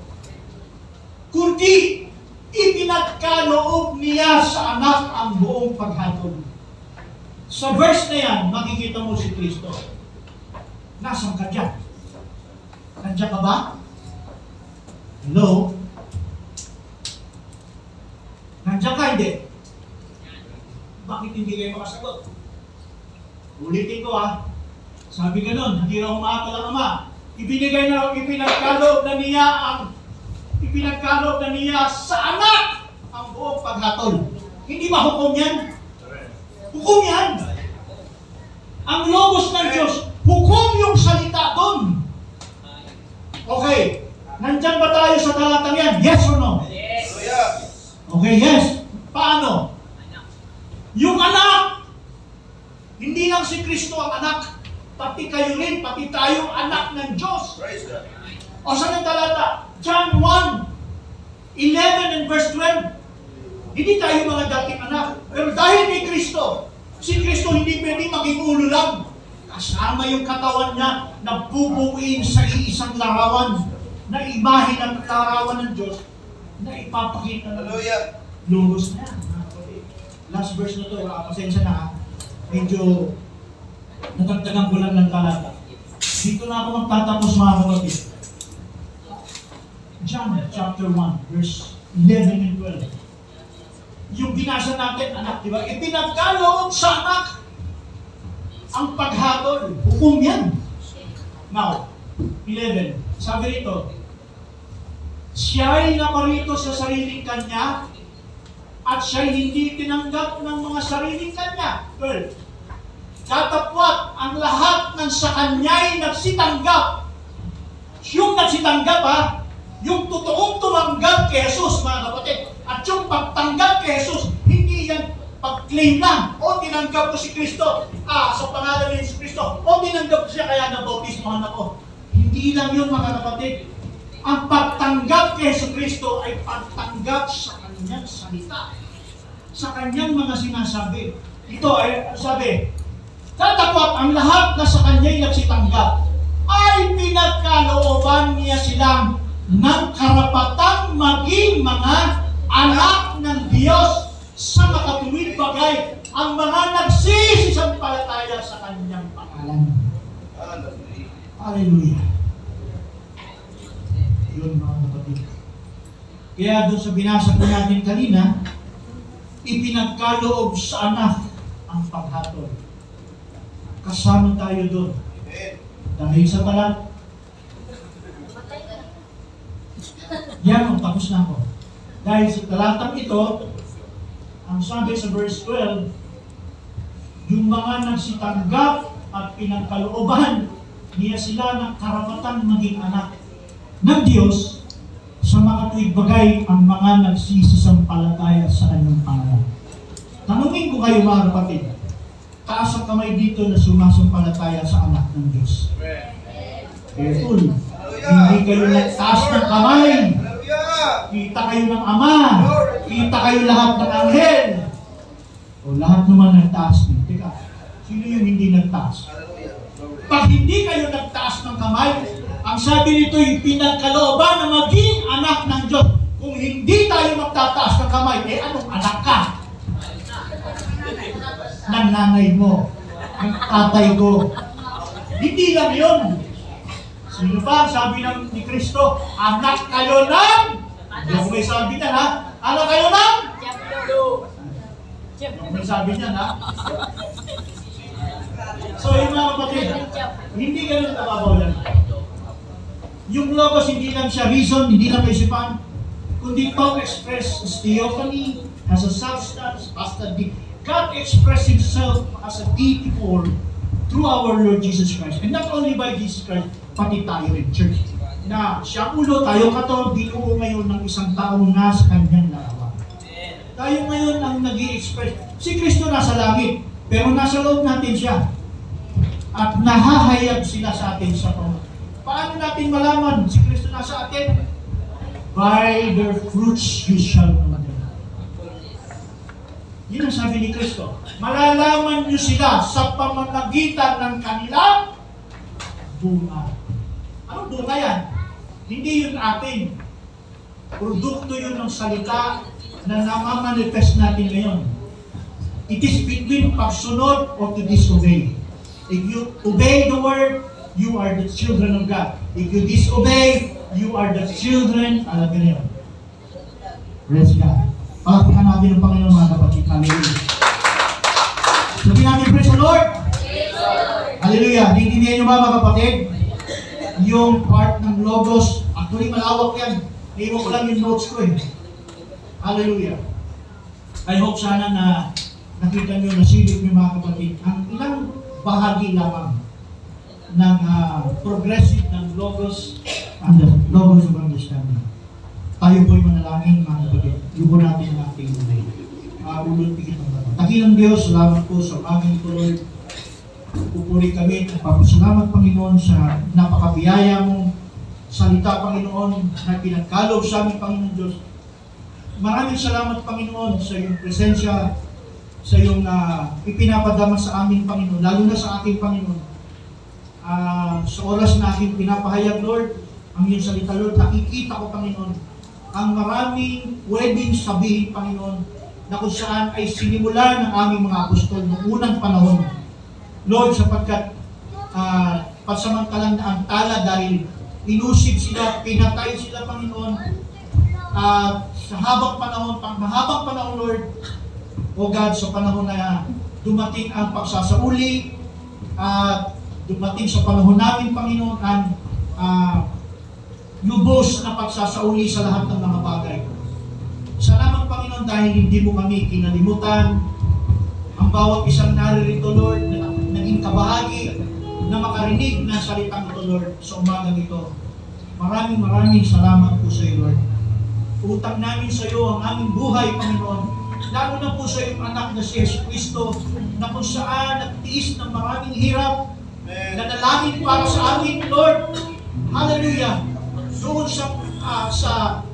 Kundi ipinagkaloob niya sa anak ang buong paghatol. Sa verse na yan, makikita mo si Kristo. Nasaan ka dyan? Nandiyan ka ba? Hello? Nandiyan ka, hindi? Bakit hindi kayo makasagot? Ulitin ko Sabi ganun, hindi raw umaakal ang Ama. Ipinagkaloob na niya sa anak ang buong paghatol. Hindi ba hukom yan? Hukom yan. Ang logos ng Diyos, hukom yung salita doon. Okay, nandyan ba tayo sa talatang yan? Yes or no? Hallelujah. Okay, yes. Paano? Yung anak, hindi lang si Kristo ang anak, pati kayo rin, pati tayong anak ng Diyos. Praise God. O saan ang talata? John 1:11 and verse 12. Hindi tayo mga dating anak. Pero dahil kay Kristo, si Kristo hindi pwede maging ulo lang. Kasama yung katawan niya na bubuin sa iisang larawan na imahe ng larawan ng Diyos na ipapakita ng Hallelujah. logos na yan. Last verse na to, pasensya na medyo natagdagan ko lang ng talata. Dito na ako magtatapos mga kapatid. John chapter 1 verse 11 and 12. Yung binasa natin, anak, di ba? Ipinagkaloob sa anak ang paghatol. Hukom yan. Now, 11. Sabi rito, siya'y naparito sa sariling kanya at siya'y hindi tinanggap ng mga sariling kanya. 12. Katapwat ang lahat ng sa kanya'y nagsitanggap. Yung nagsitanggap yung totoong tumanggap kay Jesus, mga kapatid. At yung pagtanggap kay Jesus, hindi yan pag-claim lang. O tinanggap ko si Kristo. Sa pangalan ni Jesus Kristo. O tinanggap ko siya kaya nabautismohan ako. Hindi lang yun, mga kapatid. Ang pagtanggap kay Jesus Kristo ay pagtanggap sa kanyang salita. Sa kanyang mga sinasabi. Ito ay sabi, tatakwat ang lahat na sa kanya'y nagsitanggap ay pinagkalooban niya silang ng karapatang maging mga anak ng Diyos sa makatuwid bagay ang mga nagsisisampalataya sa kanyang pangalan. Hallelujah. Hallelujah. Yun mga kapatid. Kaya doon sa binasa ko natin kanina, ipinagkaloob sa anak ang paghatol. Kasama tayo doon. Amen. Dahil sa balat. Yan, tapos na ako. Dahil sa talatang ito, ang sabi sa verse 12, yung mga nagsitanggap at pinagkalooban niya sila ng karapatan maging anak ng Diyos sa mga tuwid bagay ang mga nagsisisampalataya sa kanyang pangalan. Tanungin ko kayo mga kapatid, taas ang kamay dito na sumasampalataya sa anak ng Diyos. Careful. Hindi kayo nagtaas ng kamay. Hallelujah. Kita kayo ng Ama. Kita kayo lahat ng anghel. O lahat naman nagtaas din. Teka, sino yung hindi nagtaas? Hallelujah. Pag hindi kayo nagtaas ng kamay, ang sabi nito yung pinagkalooban na maging anak ng Diyos. Kung hindi tayo magtataas ng kamay, anong anak ka? Ng nanay mo, ng tatay ko. Hindi lang yun. Sino ba? Sabi ni Kristo, anak kayo ng... Hindi ako may sabi niyan Anak kayo ng... Yung may sabi niyan So yung mga kapatid, hindi ganun kababaw lang. Yung logos hindi lang siya reason, hindi lang isipan, kundi God express as theophany, as a substance, as the God expressed Himself as a deity form through our Lord Jesus Christ. And not only by Jesus Christ, pati tayo rin, church. Na siya ulo, tayo katawan, binuo ngayon ng isang taong nasa kanyang larawan. Tayo ngayon ang nag-i-express. Si Kristo nasa langit, pero nasa loob natin siya. At nahahayag sila sa atin sa pamamagitan. Paano natin malaman si Kristo nasa atin? By their fruits you shall know them. Yun ang sabi ni Kristo. Malalaman niyo sila sa pamamagitan ng kanilang bunga. Anong bunga yan? Hindi yun atin. Produkto yun ng salita na namamanifest natin ngayon. It is between pagsunod or to disobey. If you obey the word, you are the children of God. If you disobey, you are the children, alam niyo yun. Praise God. Palakpakan natin ang Panginoon, mga kapatid. Hallelujah. Sabi natin, praise the Lord. Hallelujah. Naiintindihan niyo ba, mga kapatid? Yung part ng logos, actually malawak yan. Naiwan ko lang yung notes ko eh. Hallelujah. I hope sana na nakita niyo, nasilip niyo, mga kapatid, ang ilang bahagi lamang ng progressive ng logos and the logos of understanding. Tayo po'y manalangin, mga kapatid. Yubo natin ang ating ulay. Uluntigin ang bata. Dakilang Diyos, salamat po sa aming ito, Lord. Pupuri kami at papasalamat, Panginoon, sa napakabiyaya mong salita, Panginoon, na pinagkaloob sa aming Panginoon Diyos. Maraming salamat, Panginoon, sa iyong presensya, sa iyong ipinapadama sa aming Panginoon, lalo na sa ating Panginoon. Sa oras na aking pinapahayag, Lord, ang iyong salita, Lord, nakikita ko, Panginoon, ang maraming pwedeng sabihin, Panginoon, na kung saan ay sinimula ng aming mga apostol noong unang panahon. Lord, sapagkat pansamantalang na ang tala dahil inusig sila, pinatay sila, Panginoon, sa mahabang panahon, Lord, O God, sa panahon na dumating ang pagsasauli, at dumating sa panahon namin, Panginoon, ang lubos na pagsasauli sa lahat ng mga bagay. Salamat, Panginoon, dahil hindi mo kami kinalimutan. Ang bawat isang naririto, Lord, na naging kabahagi na makarinig na salitang ito, Lord, sa umagang ito. Maraming salamat po sa iyo, Lord. Utang namin sa iyo ang aming buhay, Panginoon. Lalo na po sa iyong anak na si Jesus Cristo, na kung saan nagtiis ng maraming hirap, nanalangin para sa amin, Lord. Hallelujah. Doon sa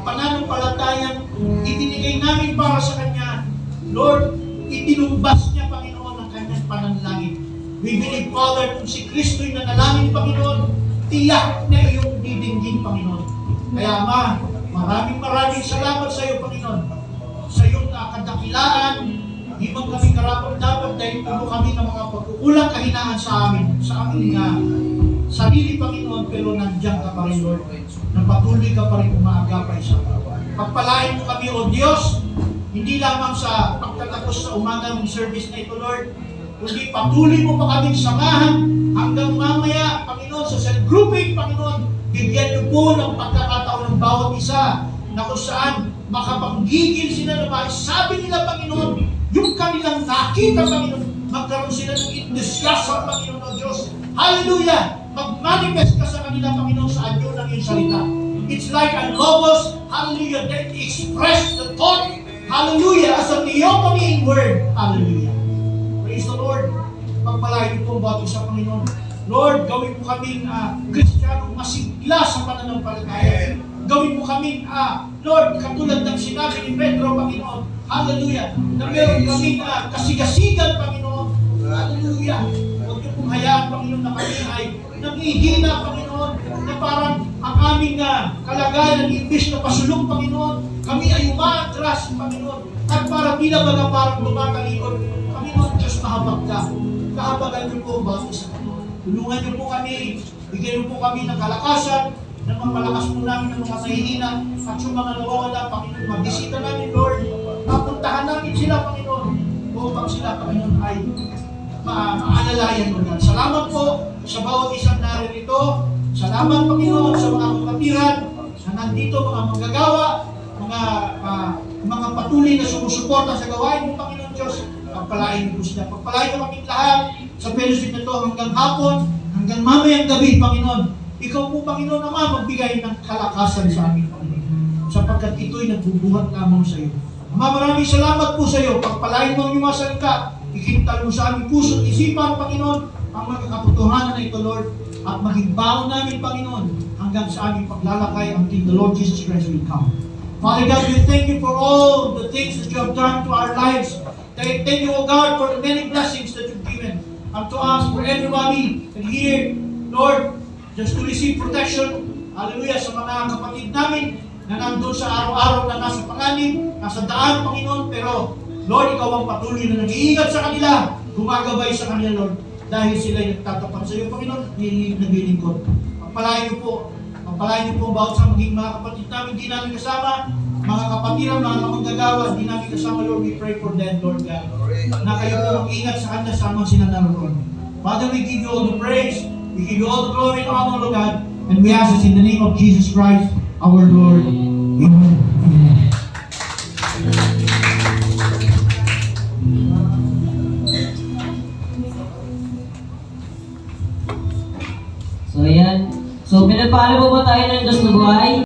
pananampalatayang ibinigay namin para sa Kanya, Lord, itinumbas niya, Panginoon, ang Kanyang pananalangin. We believe, Father, kung si Kristo'y nanalangin, Panginoon, tiyak na iyong didinggin, Panginoon. Kaya, Ama, maraming salamat sa iyo, Panginoon, sa iyong kadakilaan. Di man kami karapat-dapat dahil puno kami ng mga pagkukulang kahinaan sa aming sarili, Panginoon, pero nandiyan ka pa rin, Lord, na patuloy ka pa rin umaagapay sa amin. Pagpalain mo kami, O Diyos, hindi lamang sa pagtatapos sa umagang service na ito, Lord, kundi patuloy mo pa kaming samahan hanggang mamaya, Panginoon, sa cell grouping, Panginoon, bigyan niyo po ng pagkakataon ng bawat isa na kung saan makapanggigil sila na maisabi nila, Panginoon, yung kanilang nakita, Panginoon, magkaroon sila ng entusiasm, Panginoon, O Diyos. Hallelujah! Mag-manifest ka sa kanila, Panginoon, sa anyo ng iyong salita. It's like a logos, hallelujah, that express the thought, hallelujah, as a theophany word, hallelujah. Praise the Lord. Pagpalain niyo po bawat isa, Panginoon. Lord, gawin mo kaming Kristiyanong masigla sa pananampalataya. Gawin mo kaming, Lord, katulad ng sinabi ni Pedro, Panginoon, hallelujah, na meron kaming kasigasigan, Panginoon, hallelujah. Huwag niyo pong hayaan, Panginoon, na kami ay nangihina, Panginoon, na parang ang aming kalagayan, imbis na pasulong, Panginoon, kami ay umaatras, Panginoon, at para tila ba na parang lumakalikod, Panginoon, Diyos, mahabag ka. Kahabagan niyo po, bawat isa, Panginoon. Tulungan niyo po kami, bigyan niyo po kami ng kalakasan, na mapalakas po namin ng mga mahihina, at yung mga nawawala, Panginoon, magbisita namin, Lord, mapuntahan namin sila, Panginoon, upang sila, Panginoon, ay maalalayan mo na. Salamat po sa bawat isang naririto. Salamat, Panginoon, sa mga kapatiran na nandito, mga manggagawa, mga patuloy na sumusuporta sa gawain mo, Panginoon Diyos. Pagpalain mo sila. Pagpalain mo kami lahat sa fellowship na ito hanggang hapon, hanggang mamayang gabi, Panginoon. Ikaw po, Panginoon, naman magbigay ng kalakasan sa amin, Panginoon. Sapagkat ito'y nagbubuhat lamang sa iyo. Ama, maraming salamat po sa iyo. Pagpalain mo ang iyong mga salita. Ikintal mo sa aming puso at isipan, Panginoon, ang mga katotohanan na ito, Lord, at maging baon namin, Panginoon, hanggang sa aming paglalakay until the Lord Jesus Christ will come. Father God, we thank you for all the things that you have done to our lives. Thank you, O God, for the many blessings that you've given unto us, for everybody here, Lord, just to receive protection, hallelujah, sa mga kapatid namin na nandun sa araw-araw na nasa panganib, nasa daan, Panginoon, pero Lord, Ikaw ang patuloy na nag-iingat sa kanila, gumagabay sa kanila, Lord, dahil sila'y nagtatapat sa iyo, Panginoon, at naglilingkod. Pagpalain niyo po ang bawat sa maging mga kapatid namin, di namin kasama, mga kapatiran, mga kamanggagawa, di namin kasama, Lord, we pray for them, Lord God, na kayo po mag-ingat sa kanila samang sila naroon. Father, we give you all the praise, we give you all the glory and honor, Lord God, and we ask this in the name of Jesus Christ, our Lord. Amen. So, ayan. So, pinagpala po ba tayo ng Diyos na buhay?